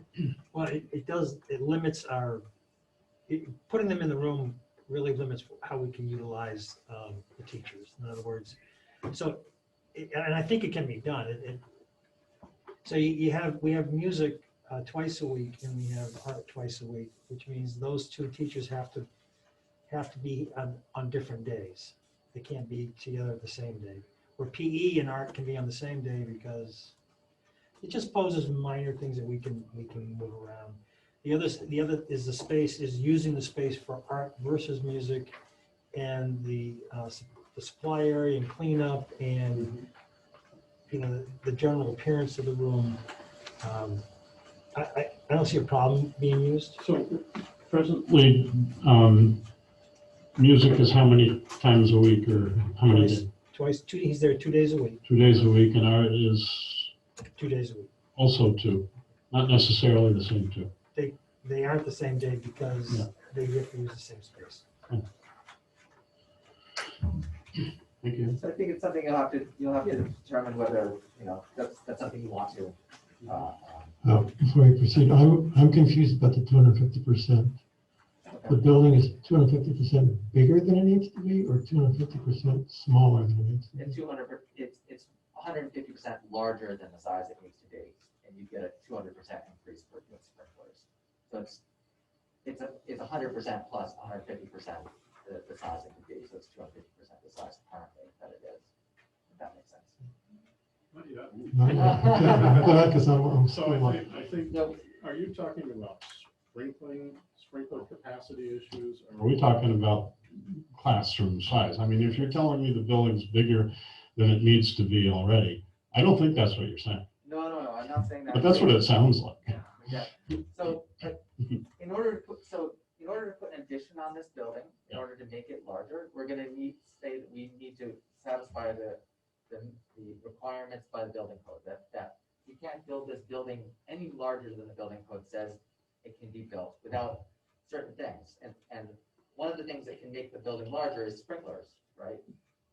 Well, it limits putting them in the room really limits how we can utilize the teachers. In other words, So, and I think it can be done. So we have music twice a week and we have art twice a week, which means those two teachers have to be on different days. They can't be together the same day. Where PE and art can be on the same day because it just poses minor things that we can move around. The other is using the space for art versus music, and the supply area and cleanup and the general appearance of the room. I don't see a problem being used. So presently, music is how many times a week or how many days? Twice. He's there 2 days a week. 2 days a week, and art is 2 days a week. also 2, not necessarily the same 2. They aren't the same day because they have to use the same space. Thank you. So I think it's something you'll have to determine whether, that's something you want to. Before I proceed, I'm confused about the 250%. The building is 250% bigger than it needs to be, or 250% smaller than it needs to be? It's 150% larger than the size it needs to be, and you get a 200% increase for sprinklers. So it's 100% plus 150% the size it could be. So it's 250% the size currently that it is. If that makes sense. Not yet. I'm glad, because I'm So still like, I think, are you talking about sprinkler capacity issues? Or are we talking about classroom size? I mean, if you're telling me the building's bigger than it needs to be already, I don't think that's what you're saying. No, I'm not saying that. But that's what it sounds like. Yeah. So in order to put an addition on this building, in order to make it larger, we're going to say that we need to satisfy the requirements by the building code, that you can't build this building any larger than the building code says it can be built without certain things. And one of the things that can make the building larger is sprinklers, right?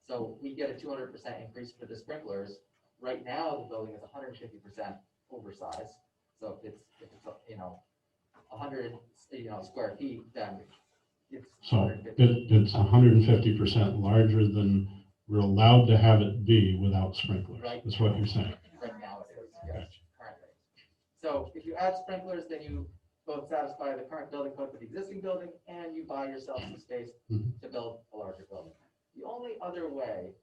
So we get a 200% increase for the sprinklers. Right now, the building is 150% oversized. So if it's 100 square feet, then it's So it's 150% larger than we're allowed to have it be without sprinklers. Right. That's what you're saying. Right now it is, yes, currently. So if you add sprinklers, then you both satisfy the current building code for the existing building, and you buy yourself some space to build a larger building. The only other way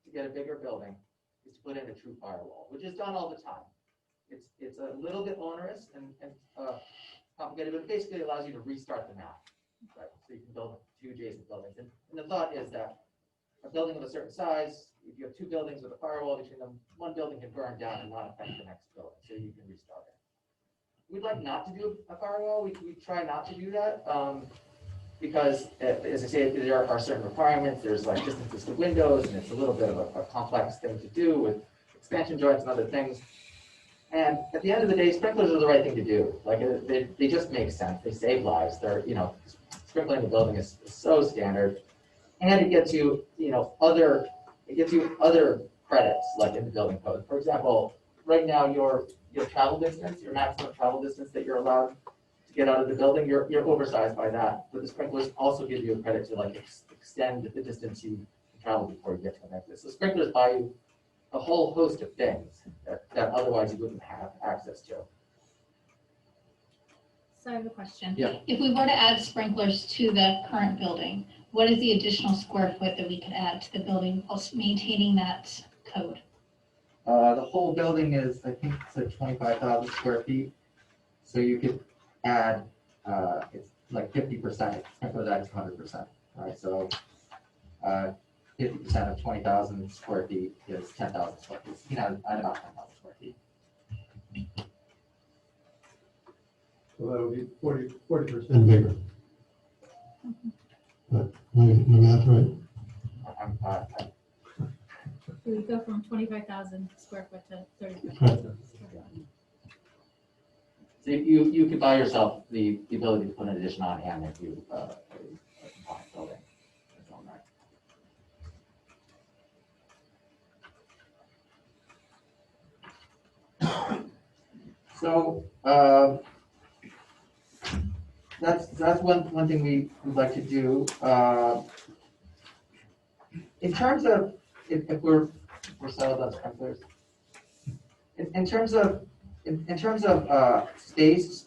to get a bigger building is to put in a true firewall, which is done all the time. It's a little bit onerous and complicated, but it basically allows you to restart the map, right? So you can build 2 adjacent buildings. And the thought is that a building of a certain size, if you have 2 buildings with a firewall between them, one building can burn down and not affect the next building, so you can restart it. We'd like not to do a firewall. We try not to do that because, as I say, there are certain requirements. There's like distances to windows, and it's a little bit of a complex thing to do with expansion joints and other things. And at the end of the day, sprinklers are the right thing to do. Like they just make sense. They save lives. They're, sprinkling the building is so standard. And it gets you, other credits like in the building code. For example, right now your travel distance, your maximum travel distance that you're allowed to get out of the building, you're oversized by that. But the sprinklers also give you a credit to like extend the distance you can travel before you get to the next. So sprinklers buy you a whole host of things that otherwise you wouldn't have access to. So I have a question. Yeah. If we were to add sprinklers to the current building, what is the additional square foot that we could add to the building while maintaining that code? The whole building is, I think it's like 25,000 square feet. So you could add, it's like 50%, sprinklers add 100%, right? So 50% of 20,000 square feet is 10,000 square feet, at about 10,000 square feet. So that would be 40%. and bigger. But my math right? So we go from 25,000 square foot to 35,000. So you could buy yourself the ability to put an addition on hand if you a compliant building. That's all right. So that's one thing we would like to do. In terms of if we're settled on sprinklers. In terms of space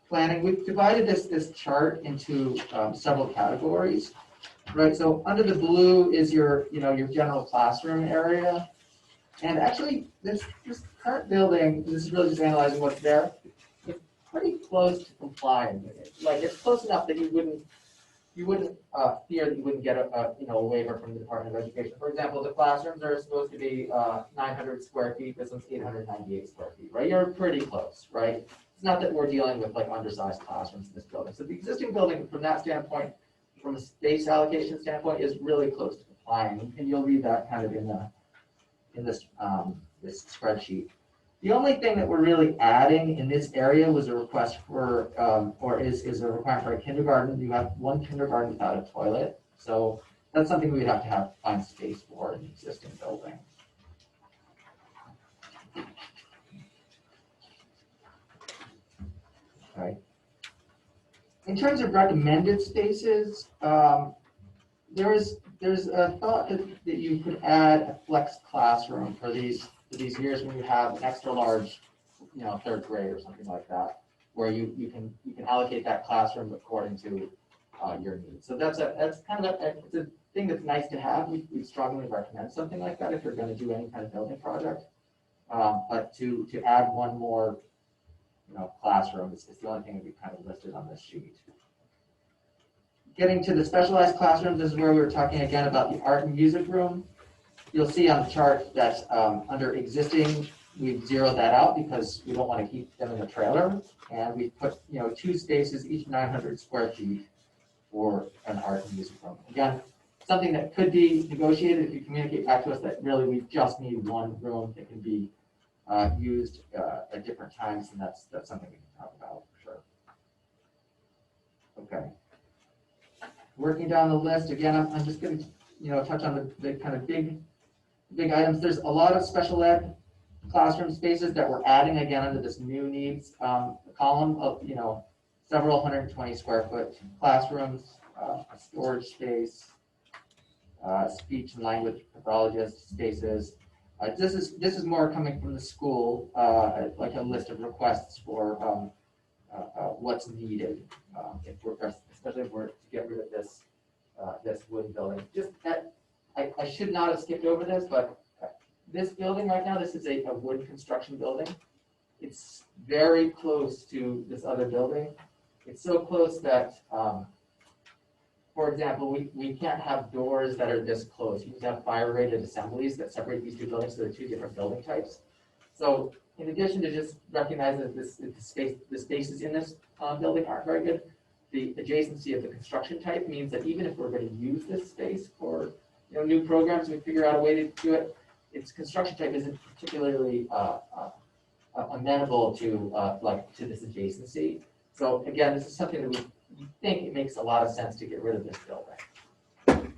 planning, we've divided this chart into several categories, right? So under the blue is your general classroom area, and actually this current building, this is really just analyzing what's there. It's pretty close to complying. Like it's close enough that you wouldn't fear that you wouldn't get a waiver from the Department of Education. For example, the classrooms are supposed to be 900 square feet. This one's 898 square feet, right? You're pretty close, right? It's not that we're dealing with like undersized classrooms in this building. So the existing building, from that standpoint, from a space allocation standpoint, is really close to complying, and you'll read that kind of in this this spreadsheet. The only thing that we're really adding in this area was a request for, or is a requirement for a kindergarten. You have one kindergarten without a toilet. So that's something we'd have to find space for in the existing building. Okay. In terms of recommended spaces, there's a thought that you could add a flex classroom for these years when you have an extra large, third grade or something like that, where you can allocate that classroom according to your needs. So that's kind of it's a thing that's nice to have. We strongly recommend something like that if you're going to do any kind of building project. But to add one more, classroom is the only thing that we've kind of listed on this sheet. Getting to the specialized classrooms, this is where we were talking again about the art and music room. You'll see on the chart that under existing, we've zeroed that out because we don't want to keep them in the trailer. And we put 2 spaces, each 900 square feet for an art and music room. Again, something that could be negotiated if you communicate back to us that really we just need one room that can be used at different times, and that's something we can talk about for sure. Okay. Working down the list, again, I'm just going to touch on the kind of big items. There's a lot of special ed classroom spaces that we're adding again under this new needs column of several 120 square foot classrooms, a storage space, speech and language pathologist spaces. This is more coming from the school, like a list of requests for what's needed, especially if we're to get rid of this wooden building. Just that, I should not have skipped over this, but this building right now, this is a wood construction building. It's very close to this other building. It's so close that, for example, we can't have doors that are this close. We need to have fire rated assemblies that separate these 2 buildings, so they're 2 different building types. So in addition to just recognizing that the spaces in this building aren't very good, the adjacency of the construction type means that even if we're going to use this space for new programs, we figure out a way to do it. Its construction type isn't particularly amenable to this adjacency. So again, this is something that we think it makes a lot of sense to get rid of this building. Okay.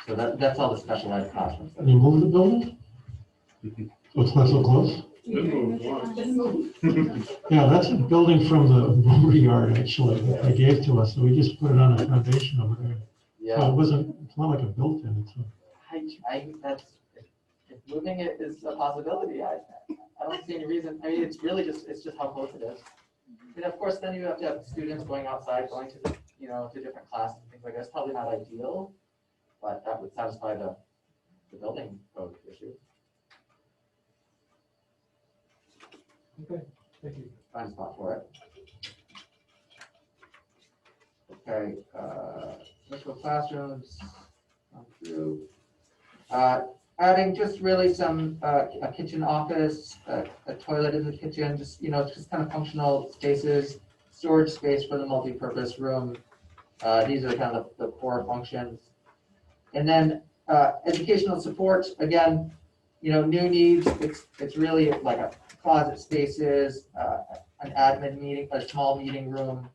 So that's all the special ed classrooms. Can you move the building? So it's not so close? Yeah, that's a building from the lumber yard, actually, that they gave to us. So we just put it on a foundation over there. Yeah. So it's not like a built-in. If moving it is a possibility, I don't see any reason. I mean, it's just how close it is. And of course, then you have to have students going outside, going to to different classes and things like that. It's probably not ideal, but that would satisfy the building code issue. Okay, thank you. Find a spot for it. Okay, virtual classrooms, gone through. Adding just really some a kitchen office, a toilet in the kitchen, just kind of functional spaces, storage space for the multi-purpose room. These are kind of the core functions. And then educational support, again, new needs. It's really like a closet spaces, an admin meeting, a small meeting room.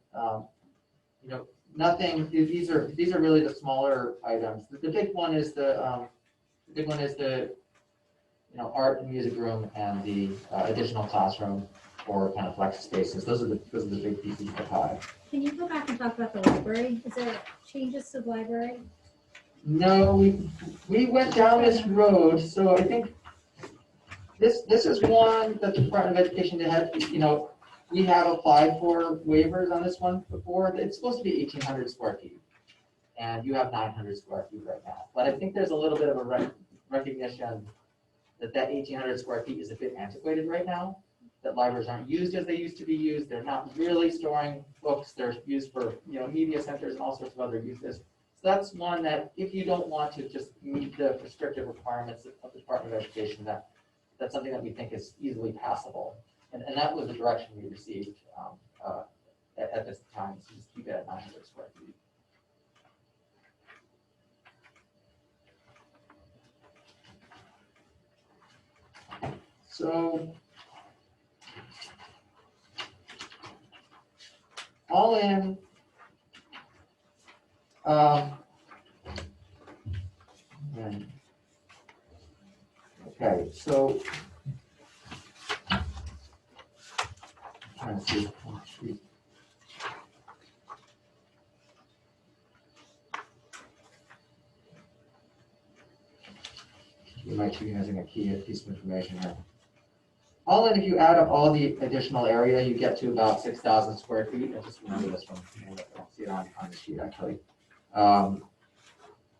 Nothing. These are really the smaller items. The big one is the art and music room and the additional classroom for kind of flex spaces. Those are the big pieces of the pie. Can you go back and talk about the library? Is there changes to the library? No, we went down this road, so I think this is one that the Department of Education had, we have applied for waivers on this one before. It's supposed to be 1,800 square feet. And you have 900 square feet right now. But I think there's a little bit of a recognition that 1,800 square feet is a bit antiquated right now, that libraries aren't used as they used to be used. They're not really storing books. They're used for, media centers and all sorts of other uses. So that's one that if you don't want to just meet the prescriptive requirements of the Department of Education, that's something that we think is easily passable. And that was the direction we received at this time, so just keep it at 900 square feet. So all in, okay, so trying to see. You might be using a key piece of information here. All in, if you add up all the additional area, you get to about 6,000 square feet. I just remember this one. I don't see it on the sheet actually.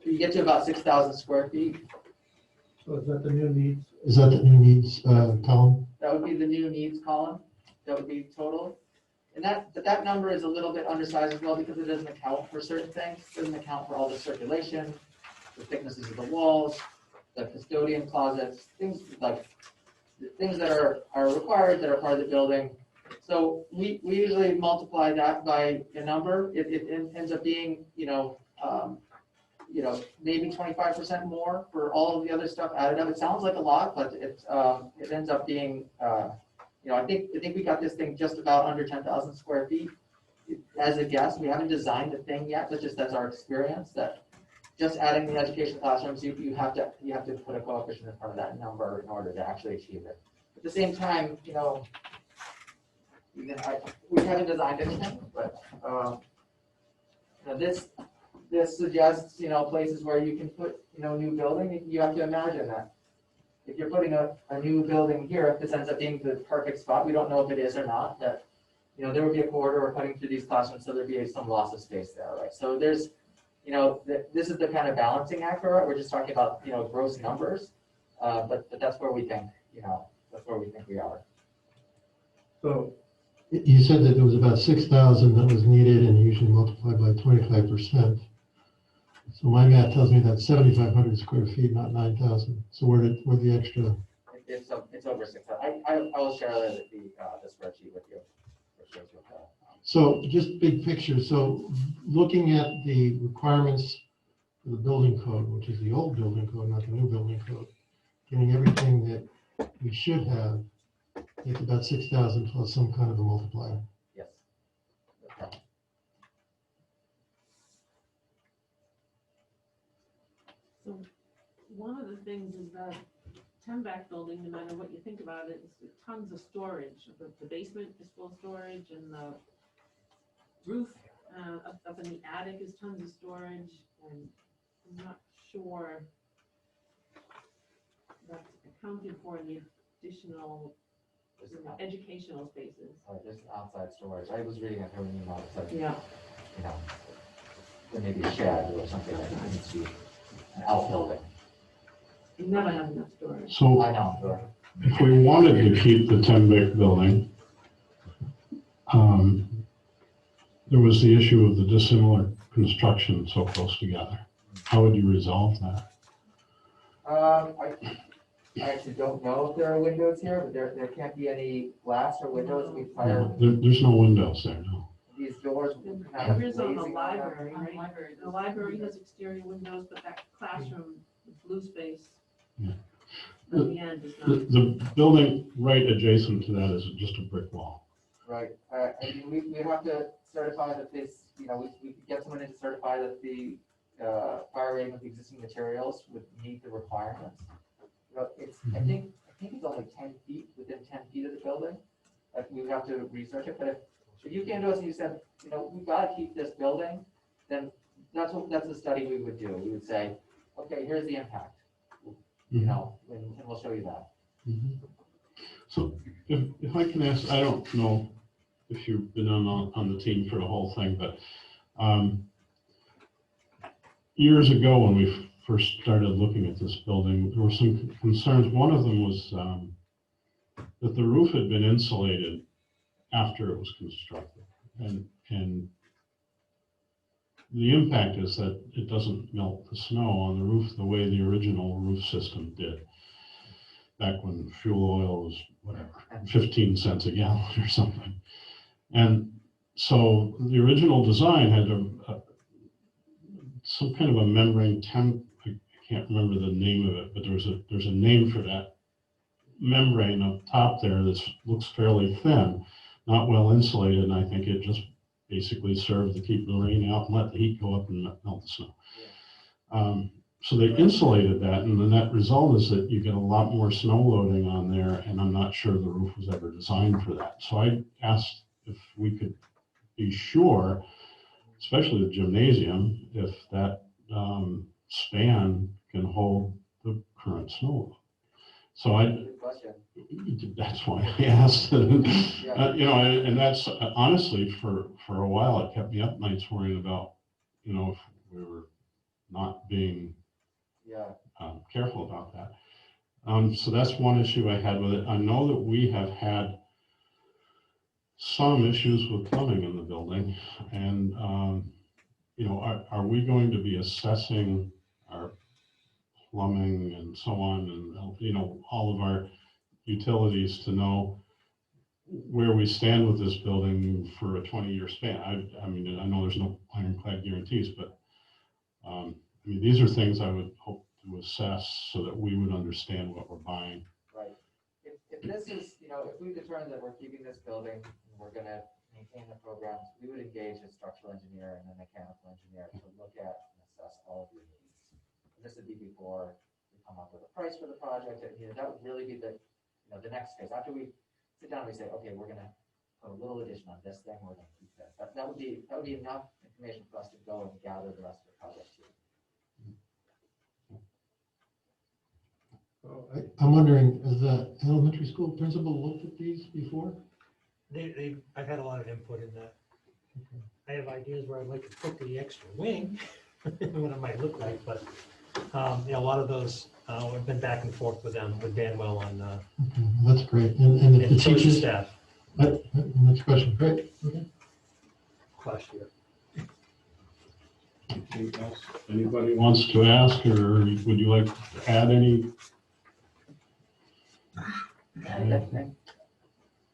You get to about 6,000 square feet. So is that the new needs? Is that the new needs column? That would be the new needs column. That would be total. And that number is a little bit undersized as well because it doesn't account for certain things. It doesn't account for all the circulation, the thicknesses of the walls, the custodian closets, things that are required, that are part of the building. So we usually multiply that by a number. It ends up being, maybe 25% more for all of the other stuff added up. It sounds like a lot, but it ends up being, I think we got this thing just about under 10,000 square feet. As a guess, we haven't designed the thing yet, but just that's our experience that just adding the education classrooms, you have to put a coefficient in front of that number in order to actually achieve it. At the same time, we haven't designed anything, but this suggests places where you can put new building. You have to imagine that if you're putting a new building here, if this ends up being the perfect spot, we don't know if it is or not. That there would be a corridor cutting through these classrooms, so there'd be some loss of space there, right? So there's this is the kind of balancing act, right? We're just talking about, gross numbers, but that's where we think, we are. So you said that there was about 6,000 that was needed and usually multiplied by 25%. So my math tells me that's 7,500 square feet, not 9,000. So where the extra? It's over 6,000. I will share the spreadsheet with you. So just big picture. So looking at the requirements for the building code, which is the old building code, not the new building code, getting everything that we should have, it's about 6,000 plus some kind of a multiplier. Yes. Okay. So one of the things is that Temback building, no matter what you think about it, is tons of storage. The basement is full of storage, and the roof up in the attic is tons of storage, and I'm not sure that's accounted for in the additional educational spaces. There's outside storage. I was reading it here when you know, it's like, Yeah. There may be a shed or something that needs to be an outbuilding. You never have enough storage. So I know. if we wanted to keep the Tembic building, there was the issue of the dissimilar construction so close together. How would you resolve that? I actually don't know if there are windows here, but there can't be any glass or windows. We fire There's no windows there, no. these doors. Kind of There is on the glazing library, them. right? The library has exterior windows, but that classroom, the blue space, Yeah. at the end is The, not. the building right adjacent to that is just a brick wall. Right. I mean, we have to certify that this, we could get someone in to certify that the fire rating of the existing materials would meet the requirements. It's, I think it's only 10 feet, within 10 feet of the building. We would have to research it, but if you came to us and you said, we've got to keep this building, then that's the study we would do. We would say, okay, here's the impact, you know, and we'll show you that. Mhm. So if I can ask, I don't know if you've been on the team for the whole thing, but years ago when we first started looking at this building, there were some concerns. One of them was that the roof had been insulated after it was constructed. And the impact is that it doesn't melt the snow on the roof the way the original roof system did. Back when fuel oil was, whatever, 15 cents a gallon or something. And so the original design had some kind of a membrane I can't remember the name of it, but there's a name for that membrane up top there that looks fairly thin, not well insulated, and I think it just basically served to keep the rain out and let the heat go up and melt the snow. So they insulated that, and the net result is that you get a lot more snow loading on there, and I'm not sure the roof was ever designed for that. So I asked if we could be sure, especially the gymnasium, if that span can hold the current snow load. So Good question. that's why I asked. You know, and that's honestly for a while it kept me up nights worrying about, you know, if we were not being careful about that. So that's one issue I had with it. I know that we have had some issues with plumbing in the building, and you know, are we going to be assessing our plumbing and so on, and you know, all of our utilities to know where we stand with this building for a 20-year span? I mean, I know there's no ironclad guarantees, but I mean, these are things I would hope to assess so that we would understand what we're buying. Right. If this is, you know, if we determine that we're keeping this building and we're going to maintain the programs, we would engage a structural engineer and a mechanical engineer to look at and assess all of your needs. This would be before we come up with a price for the project. And, you know, that would really be the, you know, the next phase. After we sit down and we say, okay, we're going to put a little addition on this thing, we're going to keep this. That would be enough information for us to go and gather the rest of the project too. I'm wondering, has the elementary school principal looked at these before? I've had a lot of input in that. I have ideas where I'd like to put the extra wing, what it might look like, but yeah, a lot of those, I've been back and forth with them, with Danwell on. Okay, well, that's great. And if the so is the teachers. staff. Next question, great. Okay. Question. Anything else anybody wants to ask, or would you like to add any?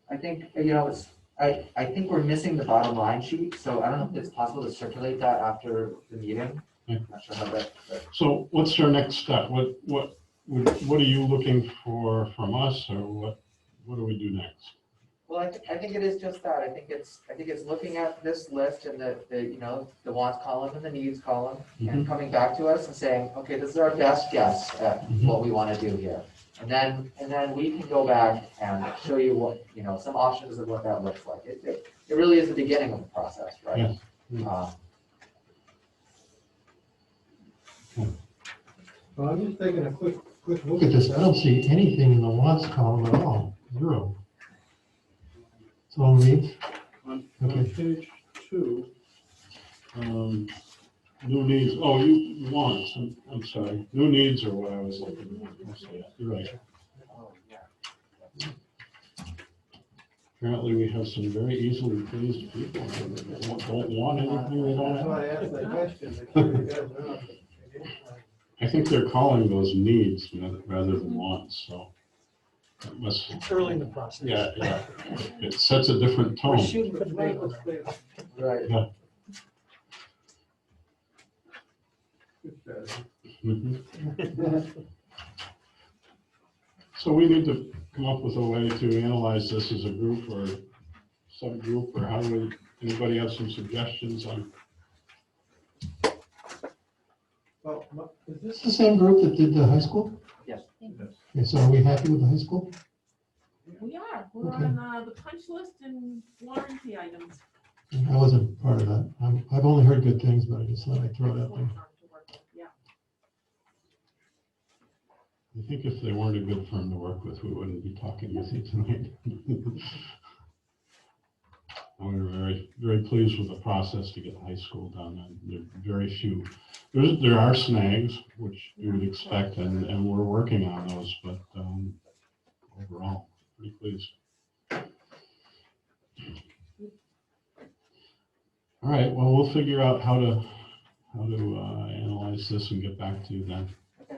I think, you know, I think we're missing the bottom line sheet, so I don't know if it's possible to circulate that after the meeting. I'm not sure how that. So what's our next step? What are you looking for from us, or what do we do next? Well, I think it is just that. I think it's looking at this list and the you know, the wants column and the needs column, and coming back to us and saying, okay, this is our best guess at what we want to do here. And then we can go back and show you what, you know, some options of what that looks like. It really is the beginning of the process, right? Yeah. Well, I'm just taking a quick look at this. I don't see anything in the wants column at all. Zero. It's all needs. On page 2, new needs. Oh, you want? I'm sorry. New needs are what I was looking at. You're right. Apparently, we have some very easily pleased people that don't want anything they don't have. That's why I asked that question. I think they're calling those needs rather than wants, so. It must, It's early in the process. yeah. It sets a different tone. We're shooting for the big one. Right. Yeah. Mhm. So we need to come up with a way to analyze this as a group or subgroup, or how do we, anybody have some suggestions on? Well, is this the same group that did the high school? Yes. Okay, so are we happy with the high school? We are. We're Okay. on the punch list and warranty items. I wasn't part of that. I've only heard good things, but I just thought I'd throw it out there. Yeah. I think if they weren't a good firm to work with, we wouldn't be talking with you tonight. And we were very, very pleased with the process to get high school done, and there are very few, there are snags, which you would expect, and we're working on those, but overall, pretty pleased. All right, well, we'll figure out how to analyze this and get back to you then.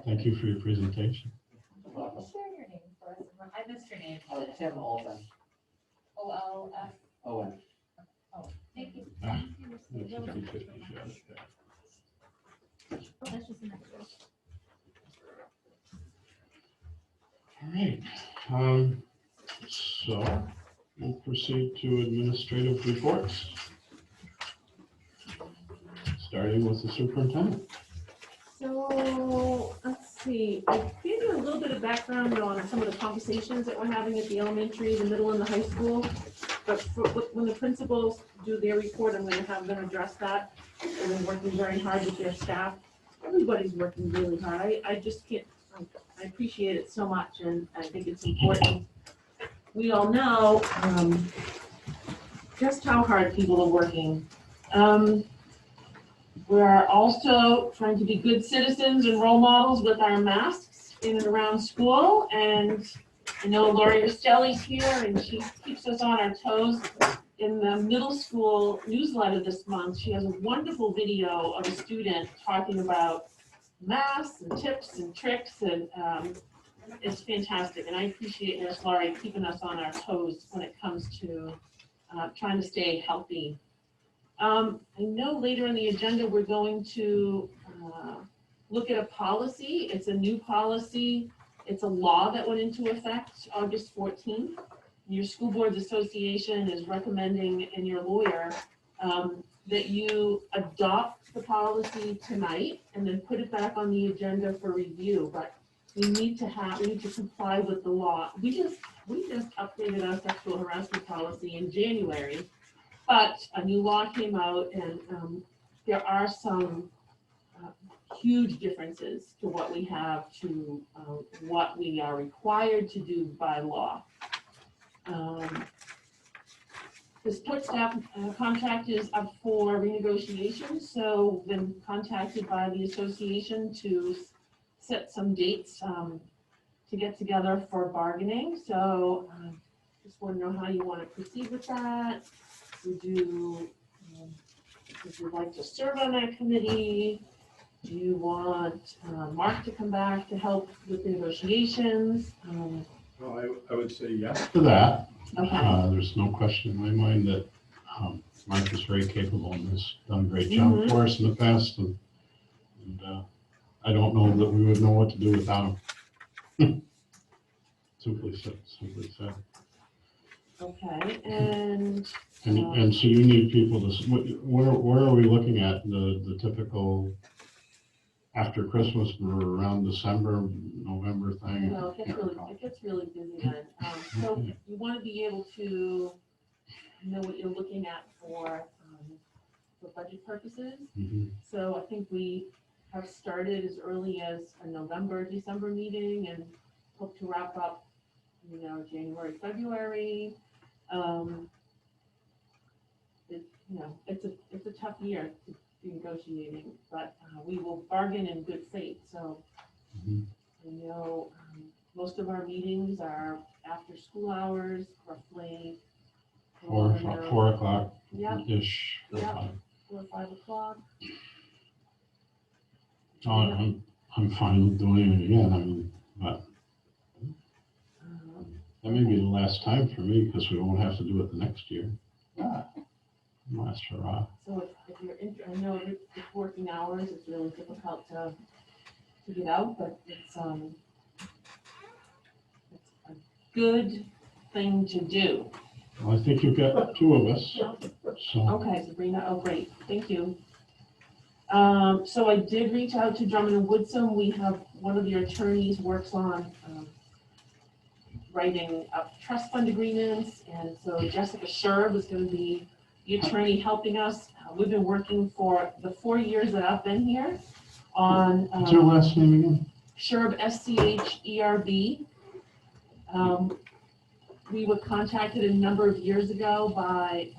Thank you for your presentation. Share your name for us. I missed your name. Tim Olson. O-L-F. Owen. Oh, thank you. Ah, that's 50-50 shot. Oh, that's just an extra. All right, so we'll proceed to administrative reports. Starting with the superintendent. So, let's see, I gave you a little bit of background on some of the conversations that we're having at the elementary, the middle, and the high school. But when the principals do their report, I'm gonna have them address that. And they're working very hard with their staff. Everybody's working really hard. I just can't, I appreciate it so much, and I think it's important. We all know just how hard people are working. We're also trying to be good citizens and role models with our masks in and around school. And I know Lori Rastelli's here, and she keeps us on our toes. In the middle school newsletter this month, she has a wonderful video of a student talking about masks and tips and tricks, and it's fantastic. And I appreciate Nurse Laurie keeping us on our toes when it comes to trying to stay healthy. I know later in the agenda, we're going to look at a policy. It's a new policy. It's a law that went into effect August 14th. Your school boards association is recommending, and your lawyer, that you adopt the policy tonight and then put it back on the agenda for review. But we need to comply with the law. We just updated our sexual harassment policy in January, but a new law came out, and there are some huge differences to what we have to what we are required to do by law. The support staff contract is up for renegotiation, so been contacted by the association to set some dates to get together for bargaining. So just want to know how you want to proceed with that. Would you like to serve on that committee? Do you want Mark to come back to help with the negotiations? Well, I would say yes to that. Okay. There's no question in my mind that Mark is very capable and has done a great job for us in the past. And I don't know that we would know what to do without him. Simply said. Okay, and so you need people to, where are we looking at the typical after Christmas, we're around December, November thing? no, it gets really busy then. So you want to be able to know what you're looking at for budget purposes. So I think we have started as early as a November, December meeting, and hope to wrap up, January, February. It's a tough year to be negotiating, but we will bargain in good faith. So I know most of our meetings are after school hours, roughly 4 o'clock-ish. Yep. 4 or 5 o'clock. I'm fine with doing it again. But that may be the last time for me, because we won't have to do it the next year. Last hurrah. So if you're I know it's working hours, it's really difficult to get out, but it's a good thing to do. Well, I think you've got 2 of us. So. Okay, Sabrina, oh, great, thank you. So I did reach out to Drummond and Woodson. We have one of the attorneys works on writing up trust fund agreements, and so Jessica Sherb is going to be the attorney helping us. We've been working for the 4 years that I've been here on. What's your last name again? Sherb, SCHERB. We were contacted a number of years ago by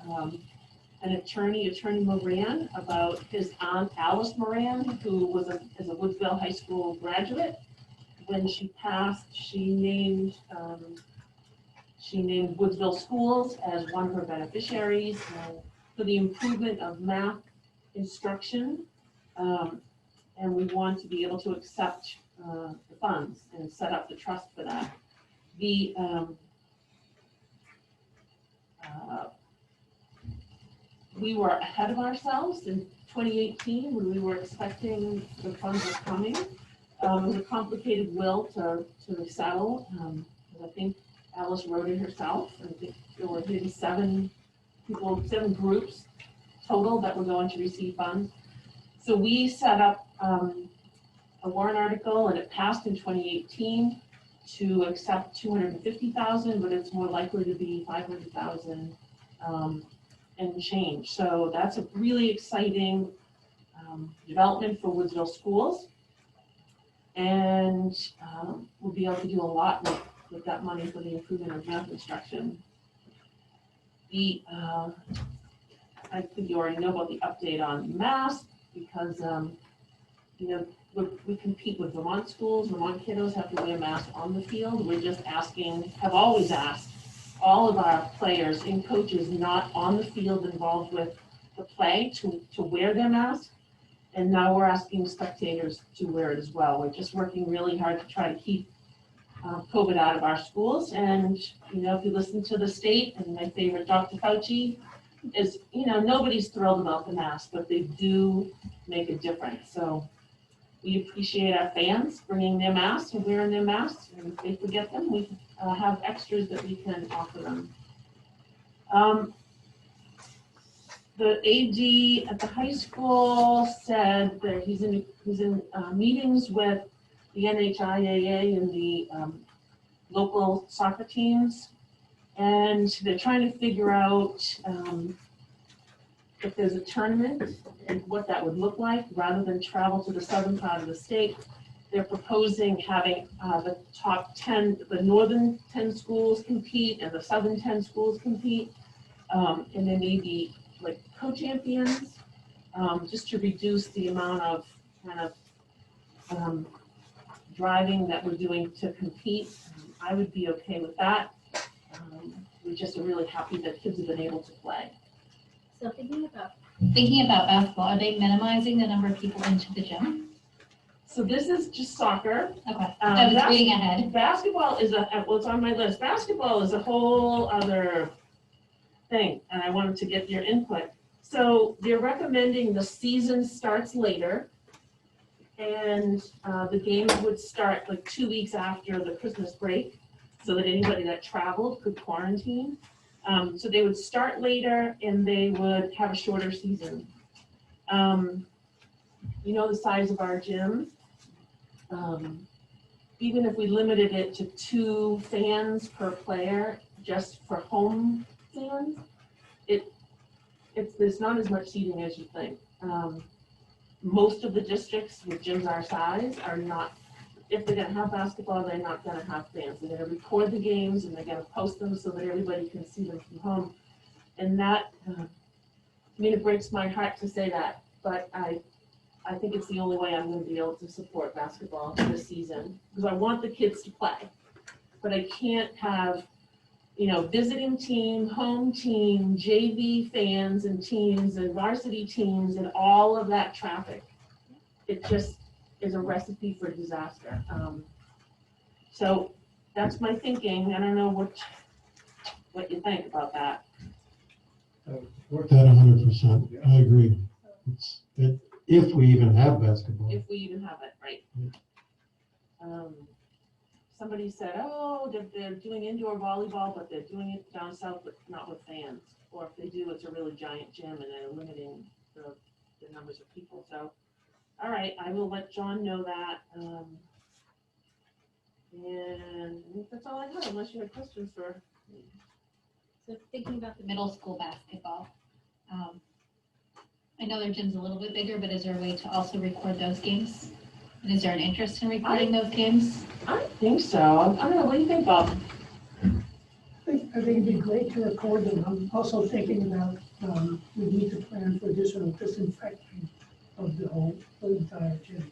an attorney, Attorney Moran, about his aunt Alice Moran, who is a Woodsville High School graduate. When she passed, she named Woodsville Schools as one of her beneficiaries for the improvement of math instruction. And we want to be able to accept the funds and set up the trust for that. We were ahead of ourselves in 2018 when we were expecting the funds were coming. It was a complicated will to settle. I think Alice wrote it herself. I think there were maybe 7 groups total that were going to receive funds. So we set up a warrant article, and it passed in 2018 to accept 250,000, but it's more likely to be 500,000 and change. So that's a really exciting development for Woodsville Schools, and we'll be able to do a lot with that money for the improvement of math instruction. I think you already know about the update on math because we compete with Vermont schools. Vermont kiddos have to wear masks on the field. We're just have always asked all of our players and coaches not on the field involved with the play to wear their mask. And now we're asking spectators to wear it as well. We're just working really hard to try to keep COVID out of our schools. And, if you listen to the state, and my favorite, Dr. Fauci, is, nobody's thrilled about the mask, but they do make a difference. So we appreciate our fans bringing their masks and wearing their masks. And if they forget them, we have extras that we can offer them. The AD at the high school said that he's in meetings with the NHIAA and the local soccer teams, and they're trying to figure out if there's a tournament and what that would look like rather than travel to the southern part of the state. They're proposing having the top 10, the northern 10 schools compete and the southern 10 schools compete. And there may be like co-champions, just to reduce the amount of driving that we're doing to compete. I would be okay with that. We just are really happy that kids have been able to play. So thinking about basketball, are they minimizing the number of people into the gym? So this is just soccer. Okay, I was reading ahead. Basketball is it's on my list. Basketball is a whole other thing, and I wanted to get your input. So they're recommending the season starts later, and the games would start like 2 weeks after the Christmas break, so that anybody that traveled could quarantine. So they would start later, and they would have a shorter season. The size of our gym. Even if we limited it to 2 fans per player, just for home fans, there's not as much seating as you think. Most of the districts with gyms our size are not, if they're gonna have basketball, they're not gonna have fans. They're gonna record the games and they're gonna post them so that everybody can see them from home. And that, it breaks my heart to say that, but I think it's the only way I'm going to be able to support basketball this season, because I want the kids to play, but I can't have, visiting team, home team, JV fans and teams and varsity teams and all of that traffic. It just is a recipe for disaster. So that's my thinking. I don't know what you think about that. That 100%, I agree. If we even have basketball. If we even have it, right. Somebody said, they're doing indoor volleyball, but they're doing it down south, but not with fans. Or if they do, it's a really giant gym and they're limiting the numbers of people. So, all right, I will let John know that. And I think that's all I have, unless you had questions for me. So thinking about the middle school basketball, I know their gym's a little bit bigger, but is there a way to also record those games? And is there an interest in recording those games? I think so. I don't know, what do you think, Bob? I think it'd be great to record them. I'm also thinking about, we need to plan for additional disinfecting of the entire gym.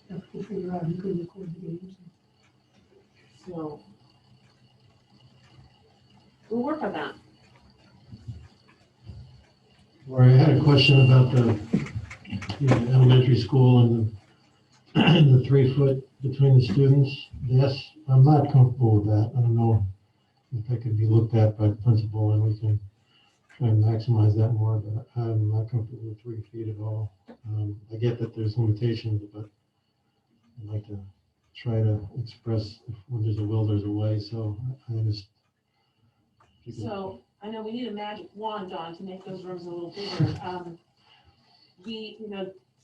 If we figure out who can record the games. So, we'll work on that. Lori, I had a question about the elementary school and the 3 foot between the students. Yes, I'm not comfortable with that. I don't know if that could be looked at by the principal and we can try and maximize that more, but I'm not comfortable with 3 feet at all. I get that there's limitations, but I'd like to try to express if when there's a will, there's a way. So I just. So, I know we need a magic wand, Dawn, to make those rooms a little bigger.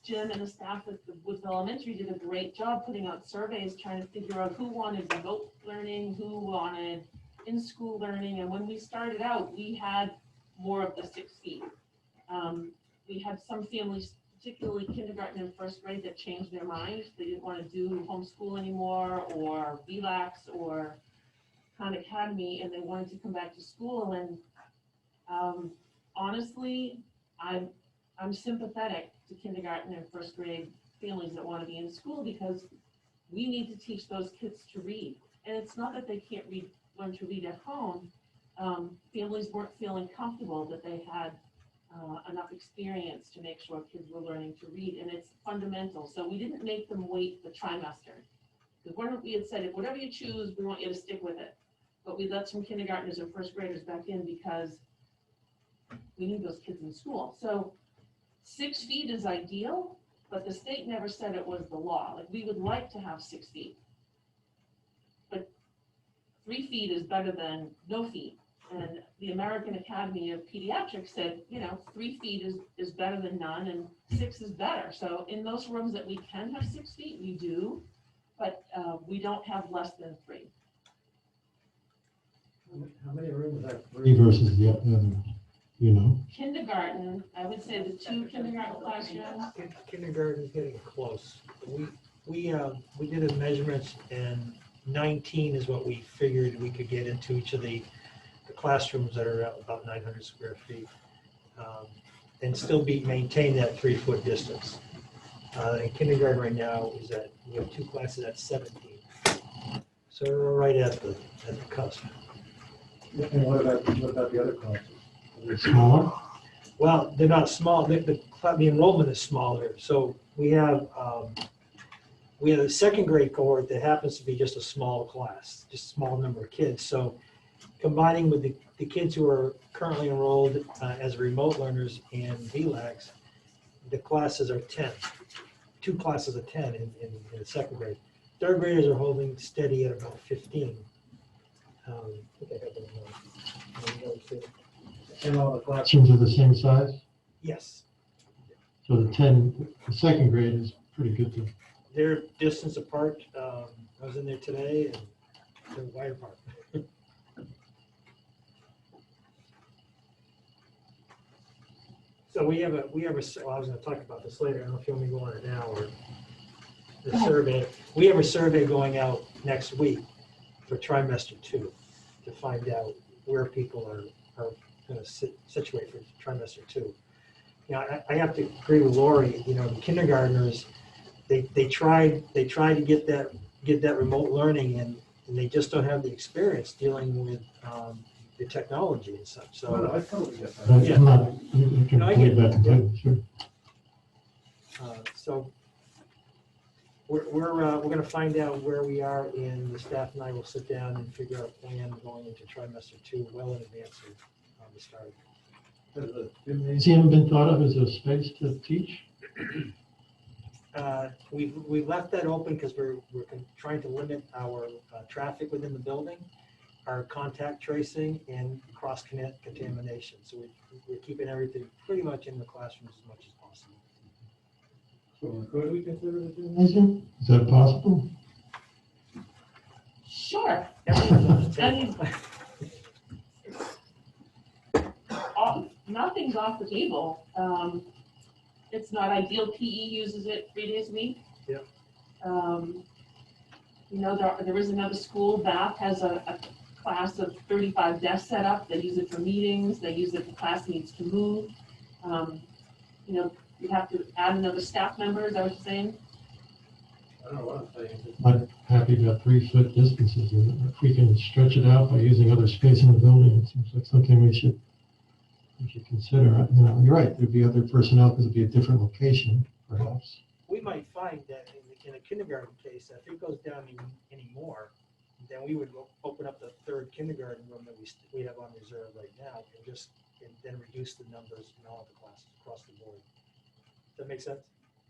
Jim and the staff at the Woods Elementary did a great job putting out surveys, trying to figure out who wanted remote learning, who wanted in-school learning, and when we started out, we had more of the 6 feet. We had some families, particularly kindergarten and first grade, that changed their minds. They didn't want to do homeschool anymore, or VLAX, or Khan Academy, and they wanted to come back to school. And honestly, I'm sympathetic to kindergarten and first grade families that want to be in school, because we need to teach those kids to read. And it's not that they can't learn to read at home. Families weren't feeling comfortable that they had enough experience to make sure kids were learning to read, and it's fundamental. So we didn't make them wait the trimester. Because we had said, whatever you choose, we want you to stick with it. But we let some kindergartners and first graders back in because we need those kids in school. So 6 feet is ideal, but the state never said it was the law. Like, we would like to have 6 feet. But 3 feet is better than no feet. And the American Academy of Pediatrics said, 3 feet is better than none, and 6 is better. So in those rooms that we can have 6 feet, we do, but we don't have less than 3. How many rooms are 3 versus the other? Kindergarten, I would say the 2 kindergarten classrooms. Kindergarten's getting close. We did a measurements, and 19 is what we figured we could get into each of the classrooms that are about 900 square feet, and still maintain that 3 foot distance. And kindergarten right now is we have 2 classes at 17. So we're right at the cusp. And what about the other classes? Smaller? Well, they're not small. The enrollment is smaller. So we have a second grade cohort that happens to be just a small class, just a small number of kids. So combining with the kids who are currently enrolled as remote learners in VLAX, the classes are 10. 2 classes of 10 in the second grade. Third graders are holding steady at about 15. I think I got that. And all the classrooms are the same size? Yes. So the second grade is pretty good too. They're distance apart. I was in there today, and they're wide apart. So we have a. Well, I was going to talk about this later. I don't know if you want me to go on it now or the survey. We have a survey going out next week for trimester 2 to find out where people are going to situate for trimester 2. I have to agree with Lori. The kindergartners, they tried to get that remote learning, and they just don't have the experience dealing with the technology and such. So No, I totally get that. You can I get believe that too, sure. So we're going to find out where we are, and the staff and I will sit down and figure out a plan going into trimester 2 well in advance of the start. Has the gymnasium been thought of as a space to teach? We left that open because we're trying to limit our traffic within the building, our contact tracing, and cross contamination. So we're keeping everything pretty much in the classrooms as much as possible. So could we consider the gymnasium? Is that possible? Sure. nothing's off the table. It's not ideal. PE uses it 3 days a week. Yep. You know, there is another school, Bath has a class of 35 desks set up. They use it for meetings. They use it if the class needs to move. You know, you have to add another staff member, is that what you're saying? I don't know what I'm saying. I'm happy about 3-foot distances. And if we can stretch it out by using other space in the building, it seems like something we should consider. You know, you're right, there'd be other personnel because it'd be a different location, perhaps. We might find that in a kindergarten case, that if it goes down anymore, then we would open up the third kindergarten room that we have on reserve right now and then reduce the numbers in all the classes across the board. Does that make sense?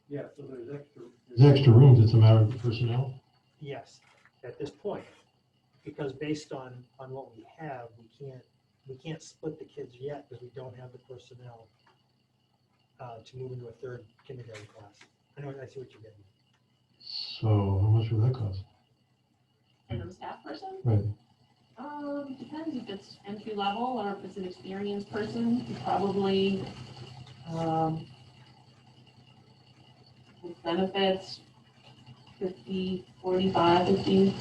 Yeah, so there's extra rooms, it's a matter of personnel. Yes, at this point, because based on what we have, we can't split the kids yet because we don't have the personnel to move into a third kindergarten class. I see what you're getting. So how much would that cost? Another staff person? Right. Depends if it's entry level or if it's an experienced person, probably, with benefits, 50, 45, 50.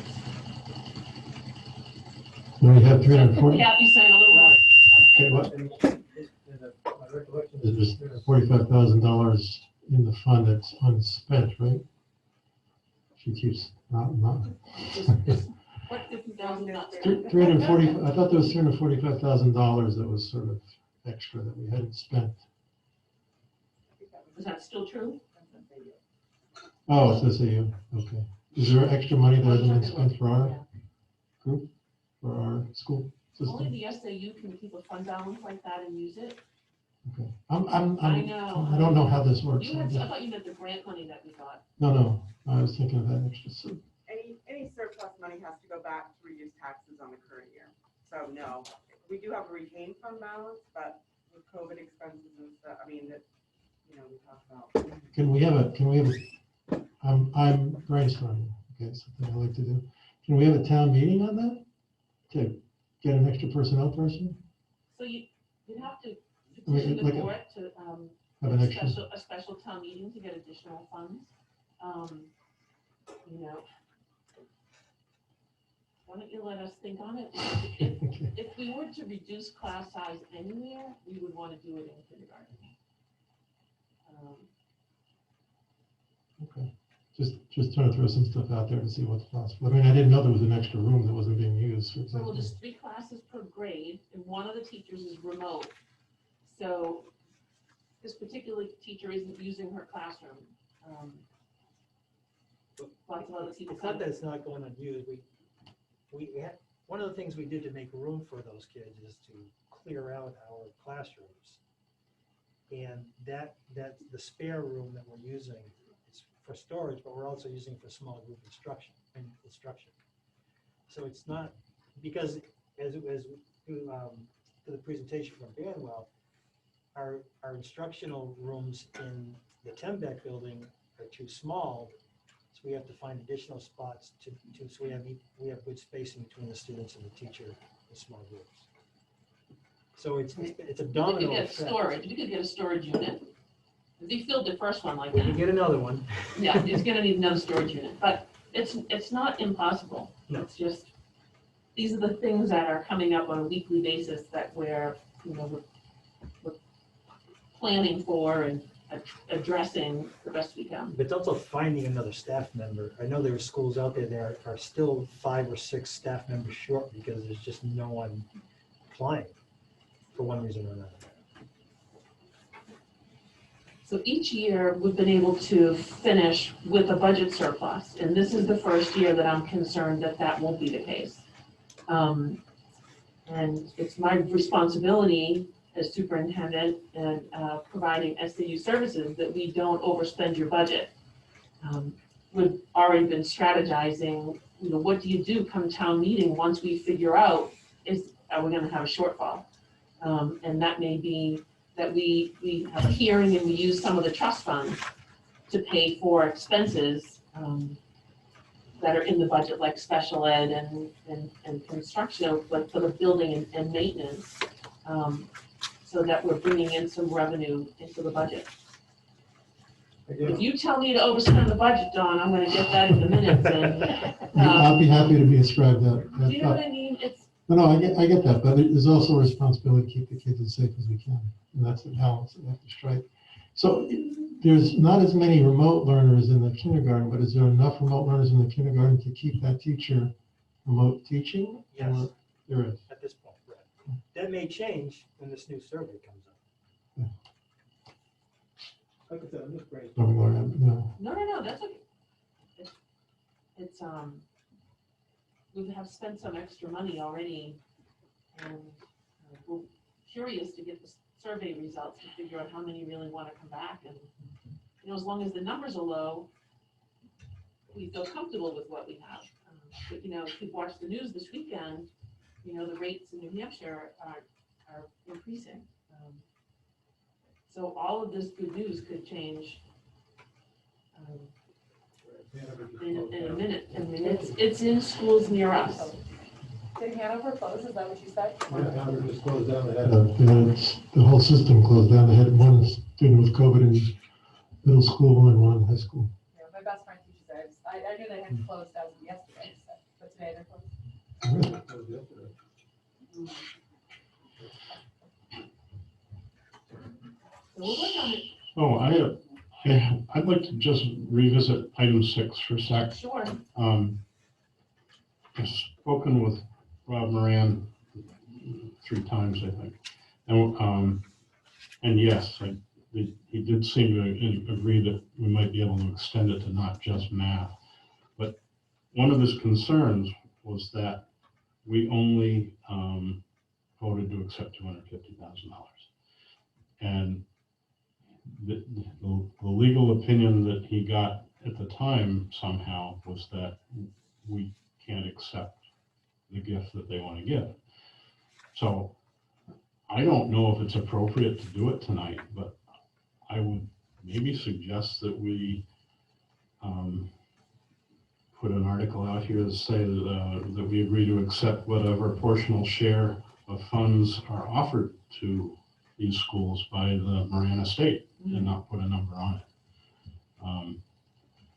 We have 340. Kathy's saying a little more. Okay, what? There's $45,000 in the fund that's unspent, right? She keeps not. What, 50,000 not spent? 340. I thought there was $345,000 that was sort of extra that we hadn't spent. Is that still true? Oh, it's SAU. Okay. Is there extra money that hasn't been spent for our group, for our school system? Only the SAU can keep a fund balance like that and use it. Okay. I know. I don't know how this works. I thought you meant the grant money that we got. No. I was thinking of that extra. So Any surplus money has to go back to reduce taxes on the current year. So no, we do have a retained fund balance, but with COVID expenses and stuff, I mean, that, you know, we talked about. Can we have I'm brainstorming. Okay, something I like to do. Can we have a town meeting on that to get an extra personnel person? So you'd have to I mean, petition the like a- board to, Have an extra. a special town meeting to get additional funds. You know, why don't you let us think on it? If we were to reduce class size anywhere, we would want to do it in kindergarten. Okay. Just trying to throw some stuff out there to see what's possible. I mean, I didn't know there was an extra room that wasn't being used, for Well, example. there's 3 classes per grade, and one of the teachers is remote. So this particular teacher isn't using her classroom. Lots of other people. It's not that it's not going unused. We had, one of the things we did to make room for those kids is to clear out our classrooms. And that's the spare room that we're using is for storage, but we're also using for small group instruction. So it's not, because as to the presentation from Banwell, our instructional rooms in the Tembec building are too small, so we have to find additional spots so we have good spacing between the students and the teacher in small groups. So it's a domino You could get effect. storage, you could get a storage unit. If you filled the first one like We can that, get another one. yeah, it's gonna need another storage unit, but it's not impossible. No. It's just, these are the things that are coming up on a weekly basis that we're planning for and addressing the best we can. But it's also finding another staff member. I know there are schools out there that are still 5 or 6 staff members short because there's just no one applying for one reason or another. So each year, we've been able to finish with a budget surplus, and this is the first year that I'm concerned that that won't be the case. And it's my responsibility as superintendent and providing SAU services that we don't overspend your budget. We've already been strategizing, what do you do come town meeting once we figure out are we gonna have a shortfall? And that may be that we have a hearing and we use some of the trust funds to pay for expenses that are in the budget, like special ed and construction, but for the building and maintenance. so that we're bringing in some revenue into the budget. If you tell me to overspend the budget, Don, I'm gonna get that in the minutes and, I'll be happy to be ascribed that. do you know what I mean? It's, No, I get that, but there's also a responsibility to keep the kids as safe as we can, and that's the balance that we have to strike. So there's not as many remote learners in the kindergarten, but is there enough remote learners in the kindergarten to keep that teacher remote teaching? Yes. Or there is. At this point, right. That may change when this new survey comes up. Like I said, I'm just brainstorming. no, that's okay. It's, we have spent some extra money already, and we're curious to get the survey results to figure out how many really want to come back. And, you know, as long as the numbers are low, we feel comfortable with what we have. But, you know, if you watch the news this weekend, you know, the rates in New Hampshire are increasing. So all of this good news could change in a minute. I mean, it's in schools near us. Did Hanover close? Is that what you said? Hanover just closed down. The whole system closed down. They had one student with COVID in middle school and one in high school. Yeah, my best friend teaches there. I knew they had closed as of yesterday, but today they're closed. Oh, I'd like to just revisit item 6 for a sec. Sure. I've spoken with Rob Moran 3 times, I think. And yes, he did seem to agree that we might be able to extend it to not just math. But one of his concerns was that we only voted to accept $250,000. And the legal opinion that he got at the time somehow was that we can't accept the gift that they want to give. So I don't know if it's appropriate to do it tonight, but I would maybe suggest that we put an article out here to say that we agree to accept whatever portional share of funds are offered to these schools by the Moran Estate and not put a number on it.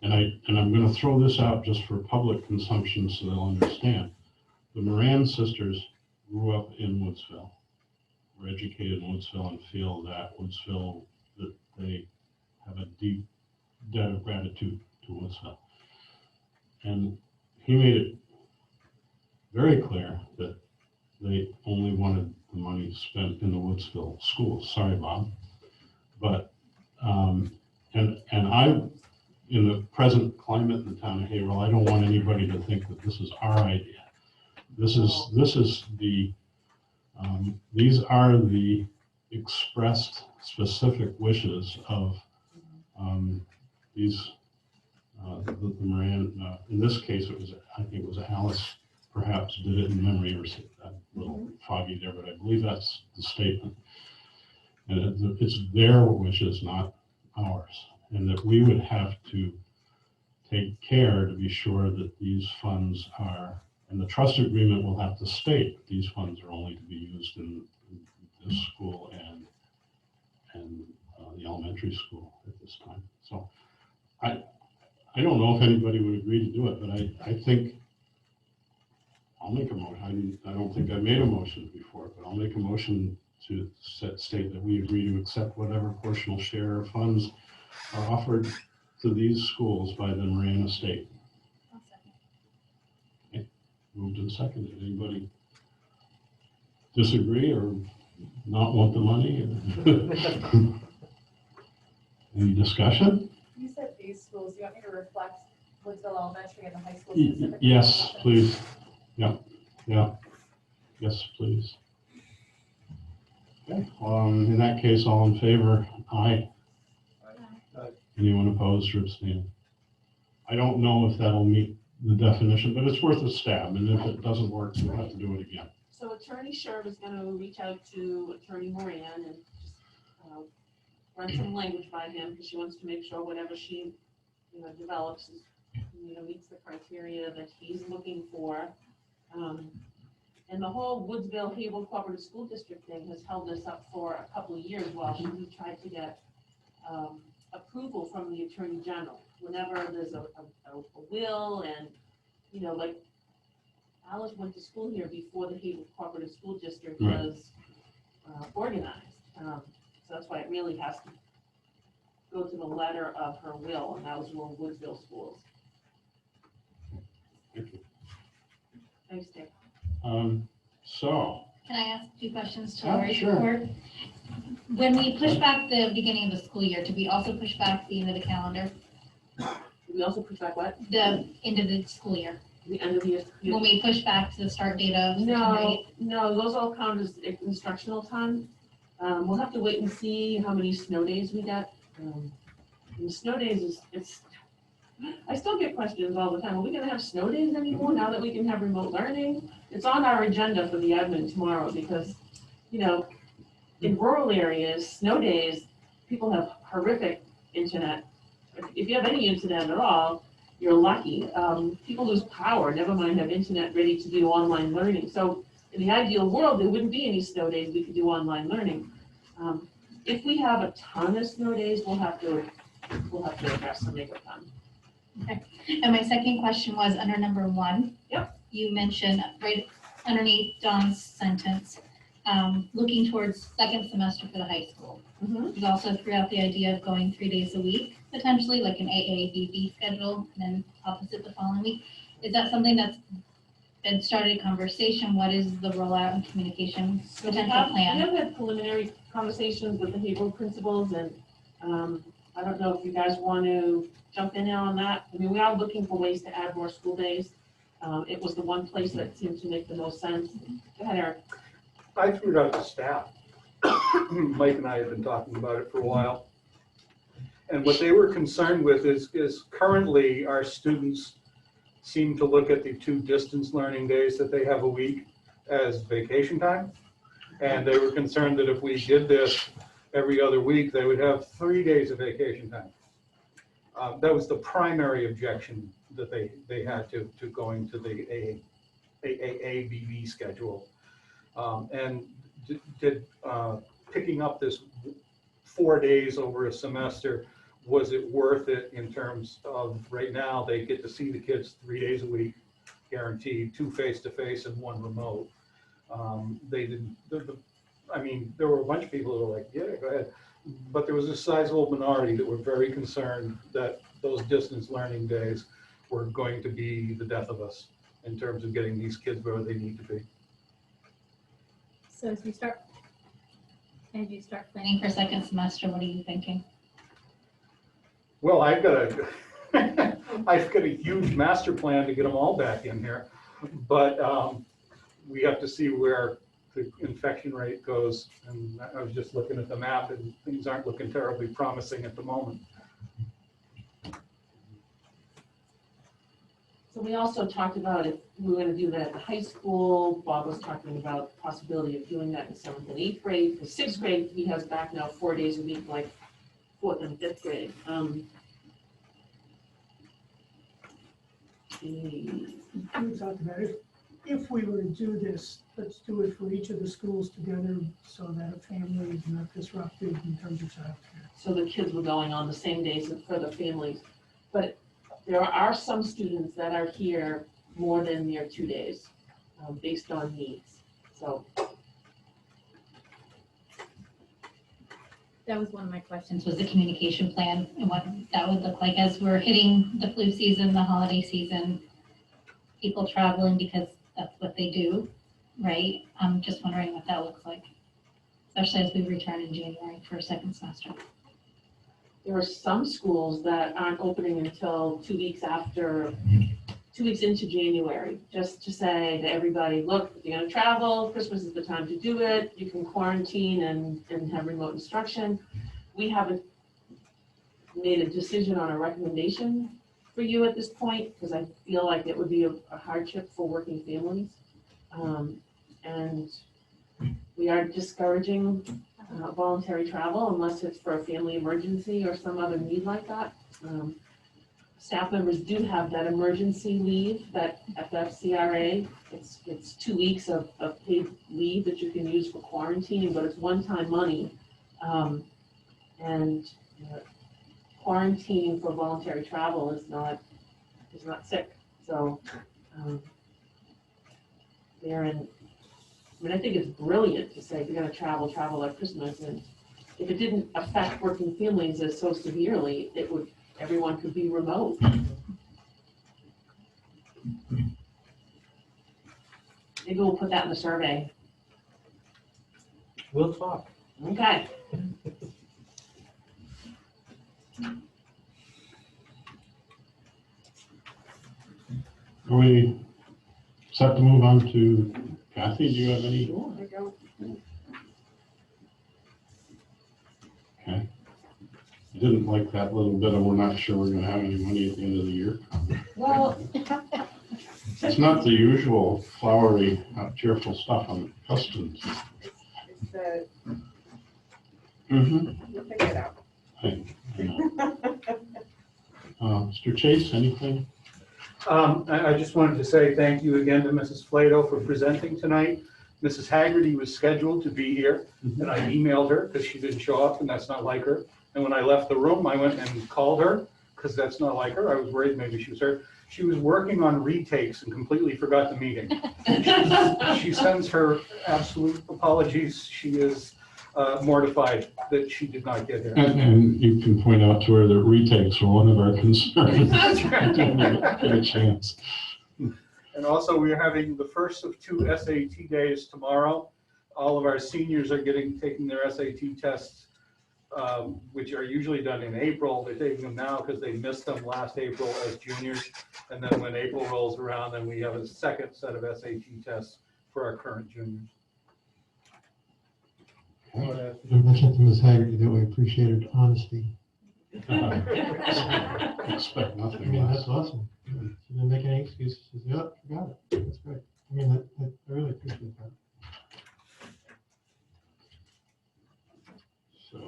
And I'm going to throw this out just for public consumption so they'll understand. The Moran sisters grew up in Woodsville, were educated in Woodsville, and feel that they have a deep debt of gratitude to Woodsville. And he made it very clear that they only wanted the money spent in the Woodsville schools. Sorry, Bob. But, and I, in the present climate in the town of Haverhill, I don't want anybody to think that this is our idea. This is the, these are the expressed specific wishes of these, the Moran, in this case, I think it was Alice perhaps did it in memory, or a little foggy there, but I believe that's the statement. And it's their wishes, not ours. And that we would have to take care to be sure that these funds are, and the trust agreement will have to state that these funds are only to be used in this school and the elementary school at this time. So I don't know if anybody would agree to do it, but I think I'll make a motion. I don't think I've made a motion before, but I'll make a motion to state that we agree to accept whatever portional share of funds are offered to these schools by the Moran Estate. Okay. Moved and seconded. Anybody disagree or not want the money? Any discussion? You said these schools, you want me to reflect Woodsville Elementary and the high school specifically? Yes, please. Yeah. Yes, please. Okay, in that case, all in favor, aye. Anyone opposed or abstaining? I don't know if that'll meet the definition, but it's worth a stab, and if it doesn't work, we'll have to do it again. So Attorney Sherb is going to reach out to Attorney Moran and just run some language by him, because she wants to make sure whatever she, develops is, meets the criteria that he's looking for. And the whole Woodsville Havel Cooperative School District thing has held us up for a couple of years while we tried to get approval from the Attorney General. Whenever there's a will and, you know, like Alice went to school here before the Havel Cooperative School District Right. was organized. So that's why it really has to go to the letter of her will, and that was Will Woodsville Schools. Thank you. Thanks, Dick. So, Can I ask two questions to Yeah, Lori's sure. report? When we push back the beginning of the school year, did we also push back the end of the calendar? We also push back what? The end of the school year? The end of the year. When we push back to the start date of September 8th? No, those all count as instructional time. We'll have to wait and see how many snow days we get. And the snow days I still get questions all the time, are we gonna have snow days anymore now that we can have remote learning? It's on our agenda for the admin tomorrow because, you know, in rural areas, snow days, people have horrific internet. If you have any internet at all, you're lucky. People lose power, never mind have internet ready to do online learning. So in the ideal world, there wouldn't be any snow days, we could do online learning. If we have a ton of snow days, we'll have to address and make a ton. Okay. And my second question was under number 1. Yep. You mentioned right underneath Don's sentence, looking towards second semester for the high school. Mm-hmm. You also threw out the idea of going 3 days a week, potentially like an AABB schedule, and then opposite the following week. Is that something that's been started conversation? What is the rollout and communication potential plan? We have had preliminary conversations with the Haverhill principals, and I don't know if you guys want to jump in on that. I mean, we are looking for ways to add more school days. It was the one place that seemed to make the most sense. Go ahead, Eric. I threw it out to staff. Mike and I have been talking about it for a while. And what they were concerned with is currently our students seem to look at the 2 distance learning days that they have a week as vacation time. And they were concerned that if we did this every other week, they would have 3 days of vacation time. That was the primary objection that they had to going to the AABB schedule. And did picking up this 4 days over a semester, was it worth it in terms of right now they get to see the kids 3 days a week, guaranteed, 2 face-to-face and 1 remote. They didn't, I mean, there were a bunch of people who were like, yeah, go ahead. But there was a sizable minority that were very concerned that those distance learning days were going to be the death of us in terms of getting these kids where they need to be. So as you start planning for second semester, what are you thinking? Well, I've got a huge master plan to get them all back in here, but we have to see where the infection rate goes. And I was just looking at the map and things aren't looking terribly promising at the moment. So we also talked about if we were going to do that at the high school. Bob was talking about the possibility of doing that in 7th and 8th grade. For 6th grade, he has back now 4 days a week, like 4th and 5th grade. We talked about if we were to do this, let's do it for each of the schools together so that a family is not disrupted in terms of childcare. So the kids were going on the same days for the families. But there are some students that are here more than their 2 days based on needs. So That was one of my questions, was the communication plan and what that would look like as we're hitting the flu season, the holiday season, people traveling because that's what they do, right? I'm just wondering what that looks like, especially as we return in January for a second semester. there are some schools that aren't opening until 2 weeks after, 2 weeks into January, just to say to everybody, look, if you're gonna travel, Christmas is the time to do it. You can quarantine and have remote instruction. We haven't made a decision on a recommendation for you at this point, because I feel like it would be a hardship for working families. And we are discouraging voluntary travel unless it's for a family emergency or some other need like that. staff members do have that emergency leave, that FFCRA. It's 2 weeks of paid leave that you can use for quarantining, but it's one-time money. And quarantining for voluntary travel is not sick. So they're in, I mean, I think it's brilliant to say if you're gonna travel at Christmas. And if it didn't affect working families as so severely, everyone could be remote. Maybe we'll put that in the survey. We'll talk. Okay. Are we set to move on to Kathy? Do you have any? Sure, I go. Okay. I didn't like that little bit of, we're not sure we're gonna have any money at the end of the year. Well, It's not the usual flowery, cheerful stuff I'm accustomed to. it's the, Mm-hmm. we'll figure it out. Mr. Chase, anything? I just wanted to say thank you again to Mrs. Flato for presenting tonight. Mrs. Haggerty was scheduled to be here, and I emailed her because she didn't show up, and that's not like her. And when I left the room, I went and called her because that's not like her. I was worried maybe she was hurt. She was working on retakes and completely forgot the meeting. She sends her absolute apologies. She is mortified that she did not get here. And you can point out to her that retakes were one of our concerns. That's right. Didn't get a chance. And also, we're having the first of 2 SAT days tomorrow. All of our seniors are taking their SAT tests, which are usually done in April. They're taking them now because they missed them last April as juniors. And then when April rolls around, then we have a second set of SAT tests for our current juniors. I mentioned to Ms. Haggerty that we appreciated honesty. Expect I nothing mean, less. that's awesome. She didn't make any excuses. She said, yep, I got it. That's great. I mean, I really appreciate that. So,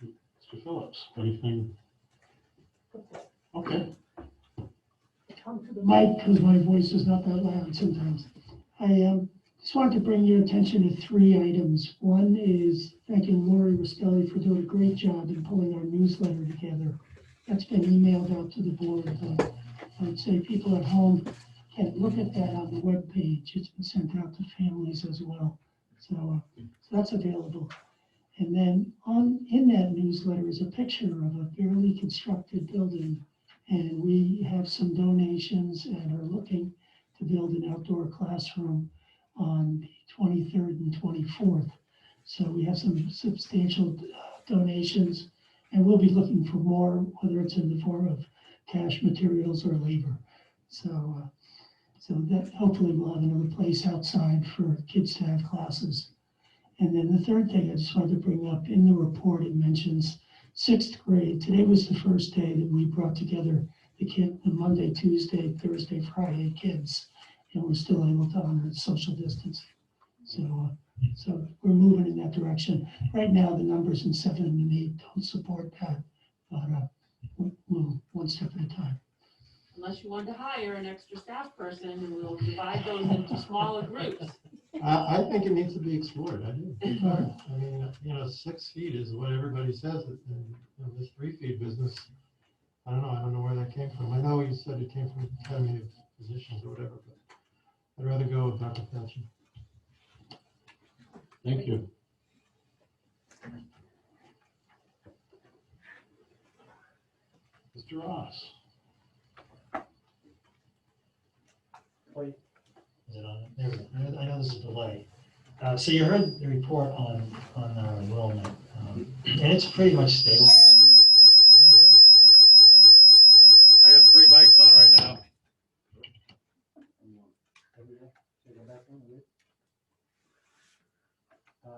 Mr. Phillips, anything? Okay. Come to the mic because my voice is not that loud sometimes. I just wanted to bring your attention to 3 items. One is thanking Lori Rastelli for doing a great job in pulling our newsletter together. That's been emailed out to the board. I would say people at home can look at that on the webpage. It's been sent out to families as well. So that's available. And then in that newsletter is a picture of a barely constructed building. And we have some donations and are looking to build an outdoor classroom on the 23rd and 24th. So we have some substantial donations, and we'll be looking for more, whether it's in the form of cash, materials, or labor. So that hopefully we'll have another place outside for kids to have classes. And then the third thing I just wanted to bring up, in the report, it mentions 6th grade. Today was the first day that we brought together the Monday, Tuesday, Thursday, Friday kids, and we're still able to honor social distance. So we're moving in that direction. Right now, the numbers in 7 and 8 don't support that, but we'll one step at a time. Unless you want to hire an extra staff person, and we'll divide those into smaller groups. I think it needs to be explored. I do. I mean, 6 feet is what everybody says. And this 3 feet business, I don't know where that came from. I know you said it came from Academy of Physicians or whatever, but I'd rather go with Dr. Felchen. Thank you. Mr. Ross. Wait, is it on? There we go. I know this is a delay. So you heard the report on our enrollment, and it's pretty much stable. I have 3 mics on right now.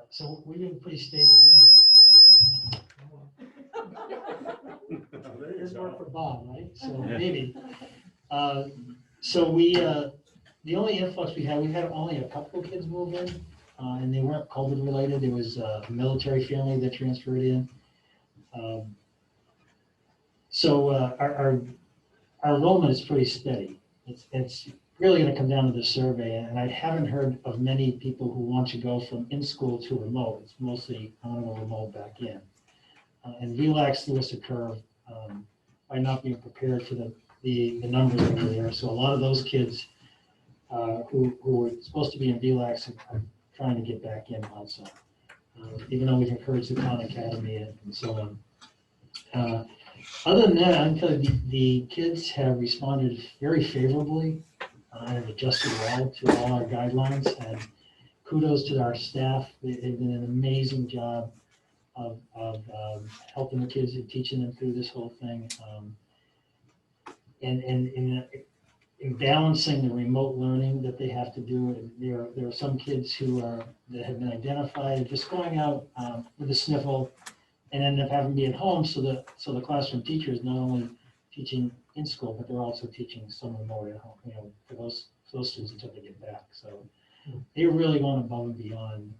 So we've been pretty stable. This worked for Bob, right? So maybe. So the only influx we had only a couple of kids move in, and they weren't COVID related. There was a military family that transferred in. So our enrollment is pretty steady. It's really gonna come down to the survey, and I haven't heard of many people who want to go from in-school to remote. It's mostly, I want to go remote back in. And VLAX threw us a curve by not being prepared for the numbers that were there. So a lot of those kids who were supposed to be in VLAX are trying to get back in also, even though we've encouraged the Khan Academy and so on. Other than that, I'm telling you, the kids have responded very favorably and adjusted well to all our guidelines. And kudos to our staff. They've done an amazing job of helping the kids and teaching them through this whole thing. And in balancing the remote learning that they have to do, and there are some kids that have been identified just going out with a sniffle and end up having to be at home. So the classroom teacher is not only teaching in school, but they're also teaching some remote at home, for those students until they get back. So they're really going above and beyond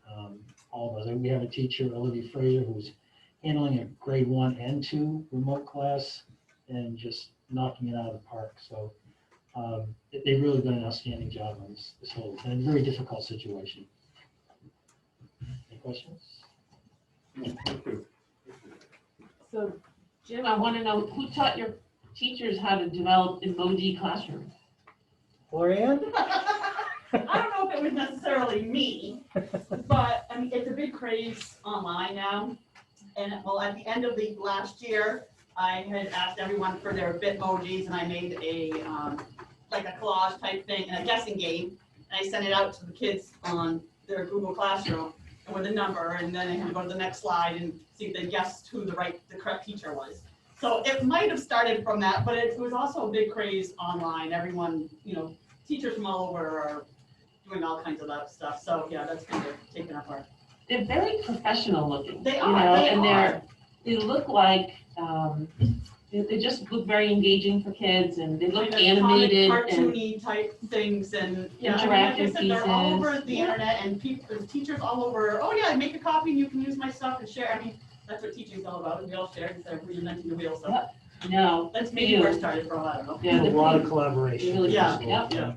all of us. And we have a teacher, Olivia Fraser, who's handling a grade 1 and 2 remote class and just knocking it out of the park. So they've really done an outstanding job on this whole and very difficult situation. Any questions? So Jim, I want to know, who taught your teachers how to develop emoji classrooms? Lorianne? I don't know if it was necessarily me, but I mean, it's a big craze online now. And well, at the end of the last year, I had asked everyone for their Bitmojis, and I made a like a collage type thing and a guessing game. And I sent it out to the kids on their Google Classroom and with a number, and then they had to go to the next slide and see if they guessed who the correct teacher was. So it might have started from that, but it was also a big craze online. Everyone, teachers from all over are doing all kinds of that stuff. So yeah, that's kind of taken up our. They're very professional looking. They are. They look like they just look very engaging for kids, and they look animated and cartoony type things, and interactive like they're all over pieces. the internet, and teachers all over. Oh yeah, make a copy and you can use my stuff and share. I mean, that's what teaching's all about. And we all share instead of reinventing the wheel. So no, that's maybe where it started from. I don't know. Yeah, a lot of collaboration. Really yeah, yeah. yeah.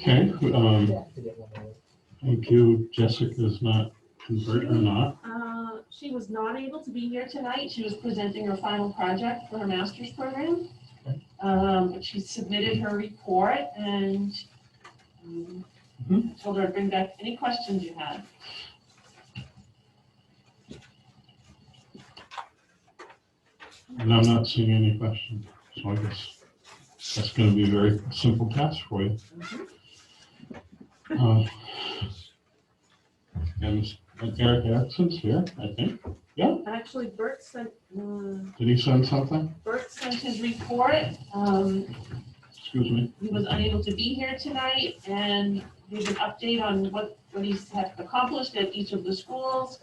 Okay, thank you. Jessica's not convert or not. She was not able to be here tonight. She was presenting her final project for her master's program. But she submitted her report, and I told her to bring back any questions you had. And I'm not seeing any questions, so I guess that's going to be a very simple task for you. And Eric Erickson's here, I think. Yeah, actually, Bert sent, did he send something? Bert sent his report. Excuse me. He was unable to be here tonight, and gave an update on what he's had accomplished at each of the schools.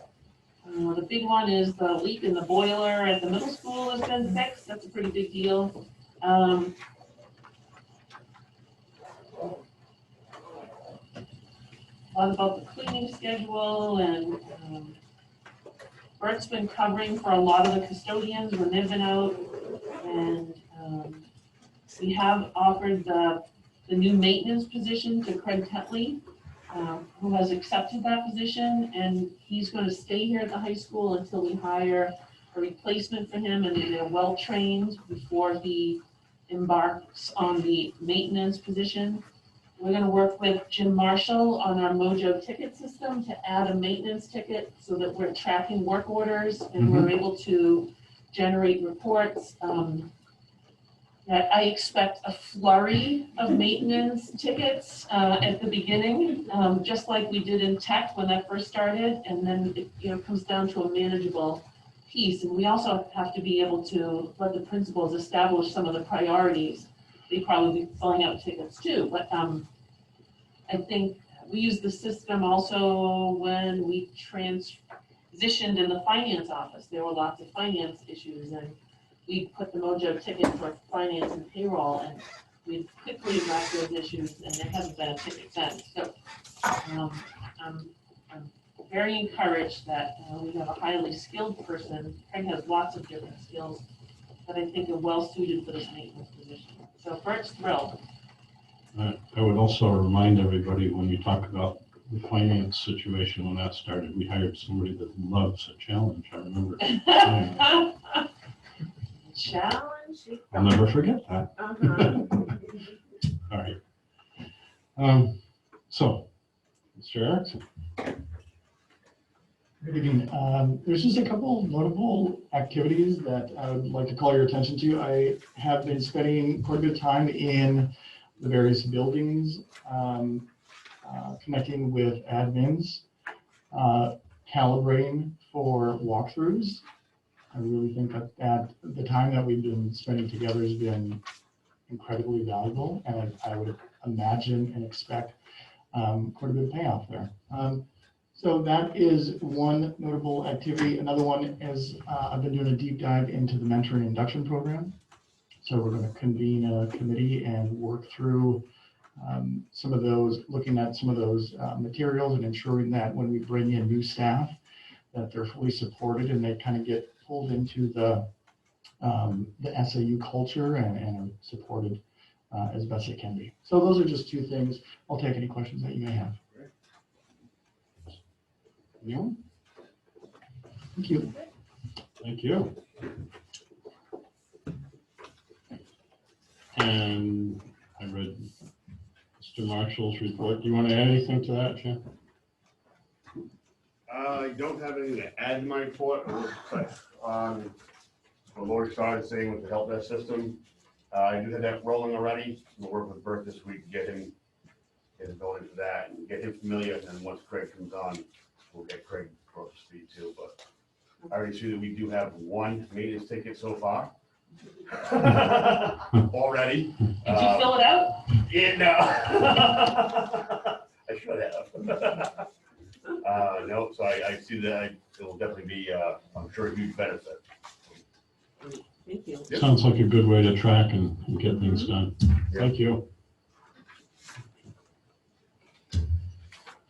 The big one is the leak in the boiler at the middle school has been fixed. That's a pretty big deal. A lot about the cleaning schedule, and Bert's been covering for a lot of the custodians when they've been out. And we have offered the new maintenance position to Craig Tetley, who has accepted that position, and he's going to stay here at the high school until we hire a replacement for him, and they're well trained before he embarks on the maintenance position. We're going to work with Jim Marshall on our Mojo ticket system to add a maintenance ticket so that we're tracking work orders and we're able to generate reports. I expect a flurry of maintenance tickets at the beginning, just like we did in tech when that first started, and then it comes down to a manageable piece. And we also have to be able to let the principals establish some of the priorities. They probably be filling out tickets too, but I think we use the system also when we transitioned in the finance office. There were lots of finance issues, and we put the Mojo ticket for finance and payroll, and we quickly addressed those issues, and there hasn't been a ticket since. So I'm very encouraged that we have a highly skilled person. Craig has lots of different skills that I think are well suited for this maintenance position. So Bert's thrilled. I would also remind everybody, when you talk about the finance situation, when that started, we hired somebody that loves a challenge. I remember. Challenge. I'll never forget that. All right. So, Mr. Erickson. Good evening. There's just a couple notable activities that I would like to call your attention to. I have been spending quite a bit of time in the various buildings, connecting with admins, calibrating for walkthroughs. I really think that the time that we've been spending together has been incredibly valuable, and I would imagine and expect quite a bit of payoff there. So that is one notable activity. Another one is I've been doing a deep dive into the mentoring induction program. So we're going to convene a committee and work through some of those, looking at some of those materials and ensuring that when we bring in new staff, that they're fully supported and they kind of get pulled into the SAU culture and are supported as best they can be. So those are just two things. I'll take any questions that you may have. Anyone? Thank you. Thank you. And I read Mr. Marshall's report. Do you want to add anything to that, Jim? I don't have anything to add to my report. I will touch on what Lori started saying with the help desk system. I do have that rolling already. We'll work with Bert this week to get him going into that and get him familiar. And then once Craig comes on, we'll get Craig up to speed too. But I already see that we do have one maintenance ticket so far. Already. Did you fill it out? Yeah, no. I should have. No, so I see that it will definitely be, I'm sure, a huge benefit. Thank you. Yep. Sounds like a good way to track and get things done. Thank you.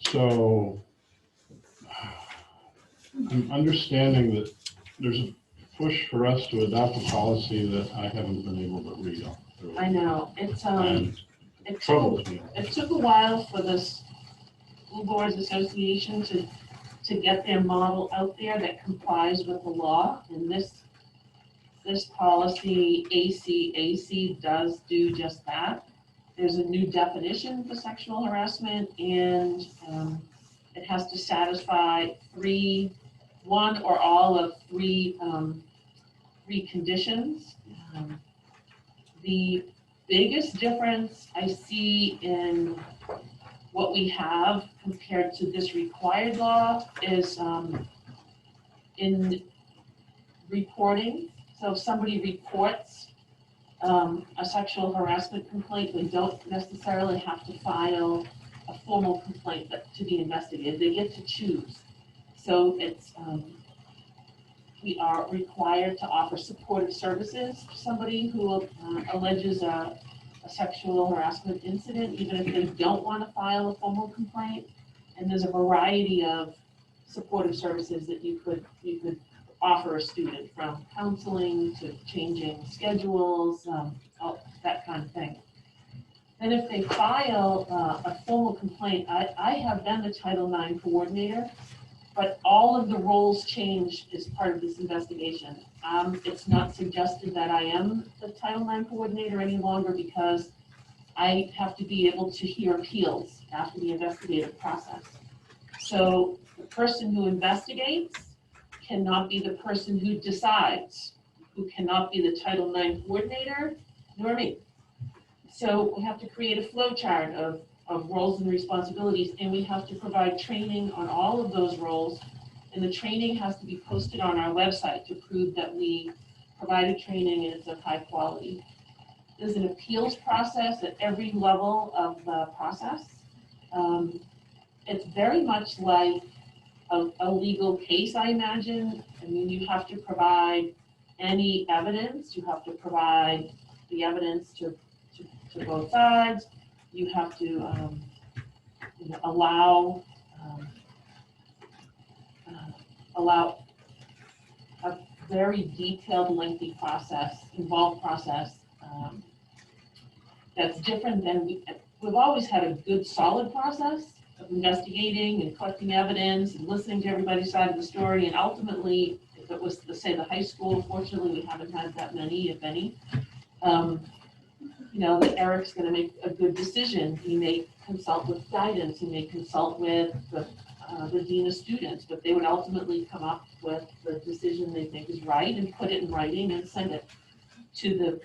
So I'm understanding that there's a push for us to adopt a policy that I haven't been able to read on. I know, it's, And it troubles me. took a while for the School Boards Association to get their model out there that complies with the law. And this policy, ACAC, does do just that. There's a new definition for sexual harassment, and it has to satisfy one or all of three conditions. The biggest difference I see in what we have compared to this required law is in reporting. So if somebody reports a sexual harassment complaint, they don't necessarily have to file a formal complaint to be investigated. They get to choose. So it's we are required to offer supportive services to somebody who alleges a sexual harassment incident, even if they don't want to file a formal complaint. And there's a variety of supportive services that you could offer a student, from counseling to changing schedules, that kind of thing. And if they file a formal complaint, I have been the Title IX coordinator, but all of the roles change as part of this investigation. It's not suggested that I am the Title IX coordinator any longer because I have to be able to hear appeals after the investigative process. So the person who investigates cannot be the person who decides, who cannot be the Title IX coordinator, nor me. So we have to create a flow chart of roles and responsibilities, and we have to provide training on all of those roles. And the training has to be posted on our website to prove that we provided training and it's of high quality. There's an appeals process at every level of the process. It's very much like a legal case, I imagine. I mean, you have to provide any evidence. You have to provide the evidence to both sides. You have to allow allow a very detailed, lengthy process, involved process, that's different than, we've always had a good, solid process of investigating and collecting evidence and listening to everybody's side of the story, and ultimately, if it was to say the high school, fortunately, we haven't had that many, if any. You know, that Eric's gonna make a good decision. He may consult with guidance, he may consult with the dean of students, but they would ultimately come up with the decision they think is right and put it in writing and send it to the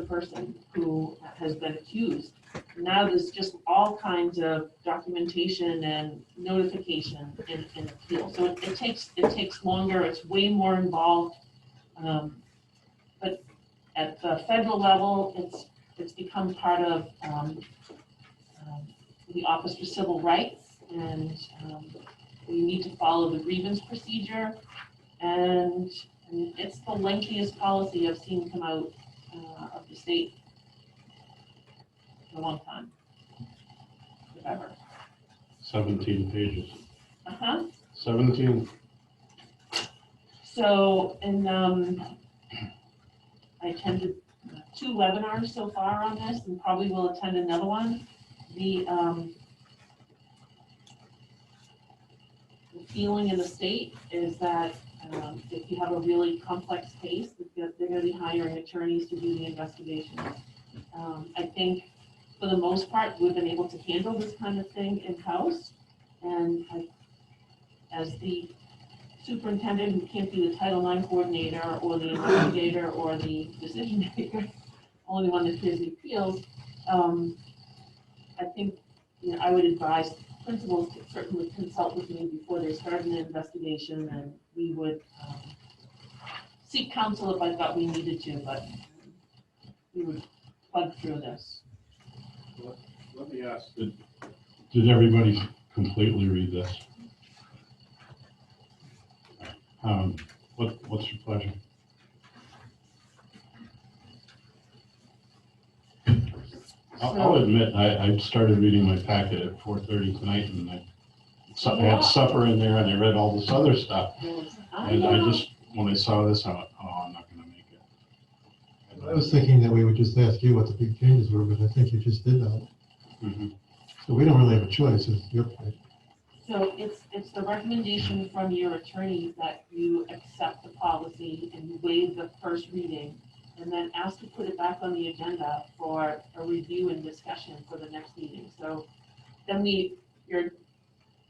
person who has been accused. Now there's just all kinds of documentation and notification in appeal. So it takes longer, it's way more involved. But at the federal level, it's become part of the Office for Civil Rights, and we need to follow the grievance procedure. And it's the lengthiest policy I've seen come out of the state in a long time, if ever. 17 pages. 17. So, and I attended 2 webinars so far on this, and probably will attend another one. The feeling in the state is that if you have a really complex case, they're going to be hiring attorneys to do the investigation. I think for the most part, we've been able to handle this kind of thing in-house. And as the superintendent who can't be the Title IX coordinator or the investigator or the decision maker, only one that hears the appeals, I think, you know, I would advise principals to certainly consult with me before they start an investigation, and we would seek counsel if I thought we needed to, but we would plug through this. Let me ask, did everybody completely read this? What's your pleasure? I'll admit, I started reading my packet at 4:30 tonight, and I had supper in there, and I read all this other stuff. And I just, when I saw this, I went, oh, I'm not gonna make it. I was thinking that we would just ask you what the big changes were, but I think you just did that. So we don't really have a choice, is your point. So it's the recommendation from your attorney that you accept the policy and you waive the first reading, and then ask to put it back on the agenda for a review and discussion for the next meeting. So then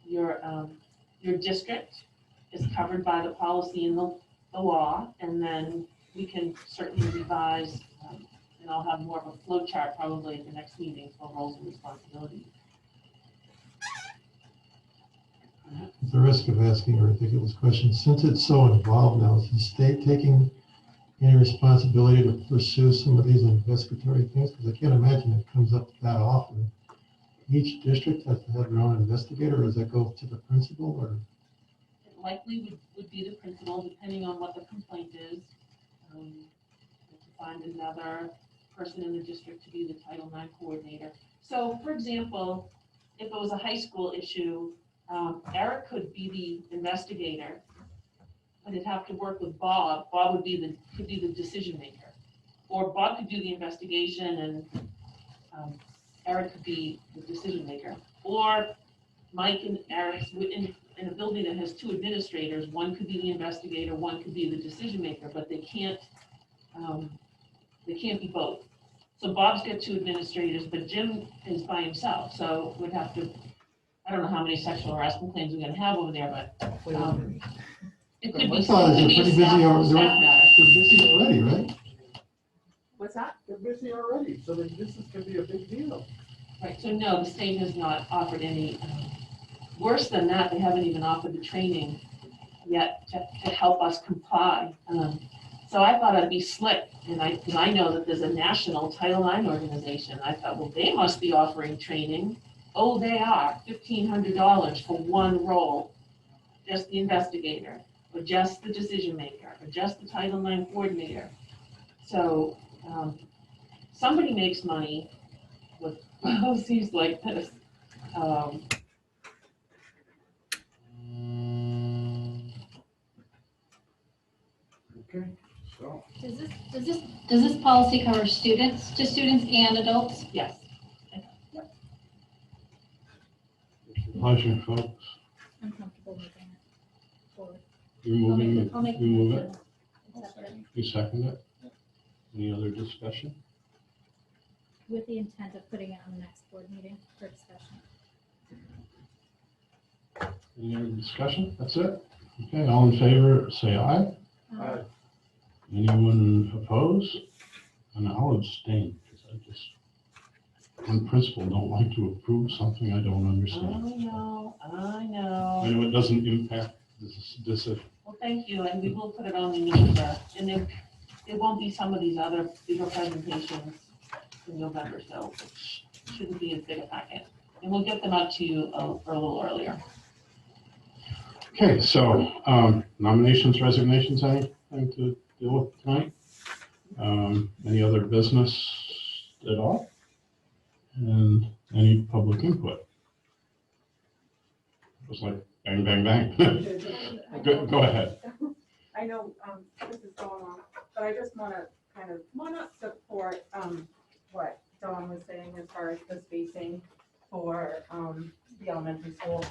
your district is covered by the policy and the law, and then we can certainly revise, and I'll have more of a flow chart probably at the next meeting for roles and responsibilities. At the risk of asking a ridiculous question, since it's so involved now, is the state taking any responsibility to pursue some of these investigatory things? Because I can't imagine it comes up that often. Each district has to have their own investigator, or does that go to the principal, or? It likely would be the principal, depending on what the complaint is. To find another person in the district to be the Title IX coordinator. So, for example, if it was a high school issue, Eric could be the investigator, but he'd have to work with Bob. Bob could be the decision maker, or Bob could do the investigation and Eric could be the decision maker. Or Mike and Eric's in a building that has 2 administrators. One could be the investigator, one could be the decision maker, but they can't be both. So Bob's got 2 administrators, but Jim is by himself. So we'd have to. I don't know how many sexual harassment claims we're going to have over there, but it could be. I thought they're pretty busy, they're busy already, right? What's that? They're busy already, so then this is gonna be a big deal. Right, so no, the state has not offered any, worse than that, they haven't even offered the training yet to help us comply. So I thought I'd be slick, and because I know that there's a national Title IX organization. I thought, well, they must be offering training. Oh, they are, $1,500 for one role, just the investigator, or just the decision maker, or just the Title IX coordinator. So somebody makes money with policies like this. Okay, so. Does this policy cover students, just students and adults? Yes. Pleasure, folks. I'm comfortable moving it forward. You moving it? I'll make You move it? a separate, You second it? Any other discussion? with the intent of putting it on the next board meeting for discussion. Any other discussion? That's it? Okay, all in favor, say aye. Aye. Anyone opposed? And I'll abstain, because I just, in principle, don't like to approve something I don't understand. I I know. know it doesn't impact this, Well, thank you, and we will put it on the news, and there won't be some of these other bigger presentations in November, so it shouldn't be as big a packet. And we'll get them out to you a little earlier. okay, so nominations, resignations, anything to deal with tonight? Any other business at all? And any public input? It was like bang, bang, bang. Go ahead. I know, this is going on, but I just wanna kind of support, what Dawn was saying as far as the spacing for, the elementary school.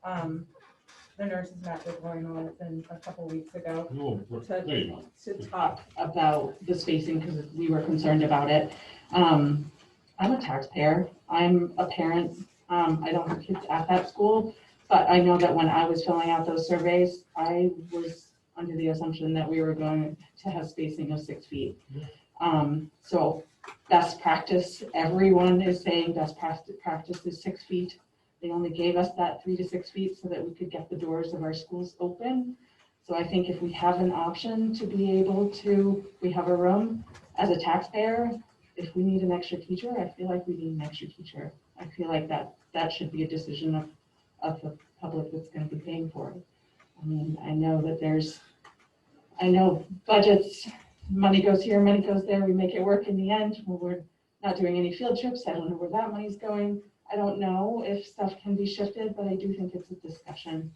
The nurses met with Roy Norton a couple weeks ago Oh, there you go. to talk. About the spacing, because we were concerned about it. I'm a taxpayer, I'm a parent, I don't have kids at that school, but I know that when I was filling out those surveys, I was under the assumption that we were going to have spacing of 6 feet. So best practice, everyone is saying best practice is 6 feet. They only gave us that 3 to 6 feet so that we could get the doors of our schools open. So I think if we have an option to be able to, we have a room as a taxpayer, if we need an extra teacher, I feel like we need an extra teacher. I feel like that should be a decision of the public that's going to be paying for it. I mean, I know budgets, money goes here, money goes there, we make it work in the end. When we're not doing any field trips, I don't know where that money's going. I don't know if stuff can be shifted, but I do think it's a discussion.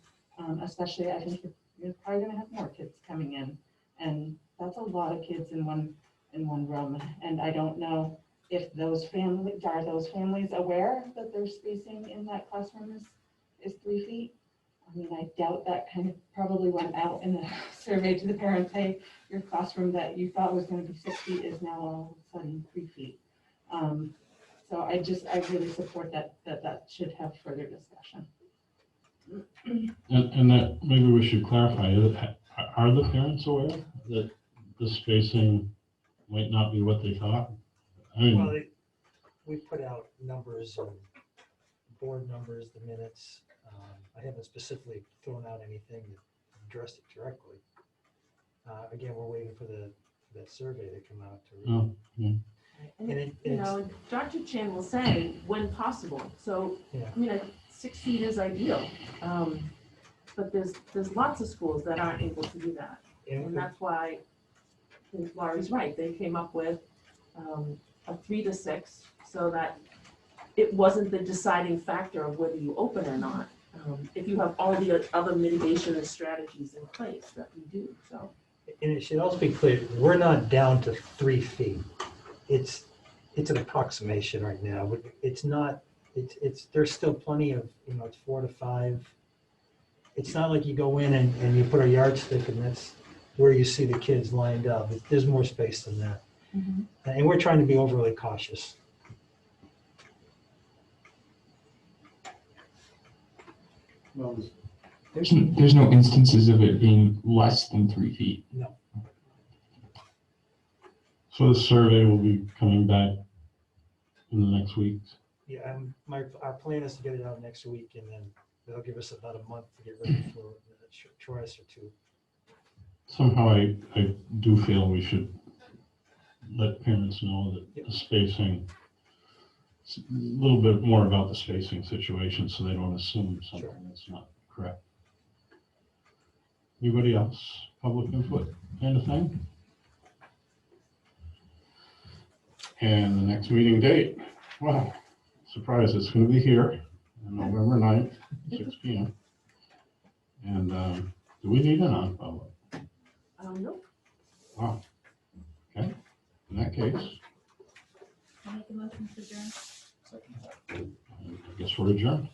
Especially, I think you're probably gonna have more kids coming in, and that's a lot of kids in one room. And I don't know if those families aware that their spacing in that classroom is 3 feet. I mean, I doubt that kind of probably went out in a survey to the parents, hey, your classroom that you thought was gonna be 6 feet is now all of a sudden 3 feet. So I really support that should have further discussion. And that, maybe we should clarify, are the parents aware that the spacing might not be what they thought? I mean, Well, we put out numbers, board numbers, the minutes. I haven't specifically thrown out anything that addressed it directly. Again, we're waiting for that survey to come out to read. oh, yeah. And, you know, Dr. Chan will say, when possible. So, Yeah. I mean, 6 feet is ideal. But there's lots of schools that aren't able to do that. And that's why, I think Laurie's right, they came up with a 3 to 6 so that it wasn't the deciding factor of whether you open or not. If you have all the other mitigation and strategies in place that we do, so. And it should also be clear, we're not down to 3 feet. It's an approximation right now. It's not, there's still plenty of, it's 4 to 5. It's not like you go in and you put a yardstick and that's where you see the kids lined up. There's more space than that. Mm-hmm. And we're trying to be overly cautious. Well, There's no instances of it being less than 3 feet. No. So the survey will be coming back in the next week. Yeah, our plan is to get it out next week, and then that'll give us about a month to get ready for a choice or two. Somehow I do feel we should let parents know that the spacing, a little bit more about the spacing situation so they don't assume something that's not correct. Anybody else? Public input kind of thing? And the next meeting date, well, surprise, it's going to be here on November 9th, 6 p.m. And do we need a non-public? Nope. Wow. Okay, in that case, I'll make a motion to adjourn. I guess we're adjourned.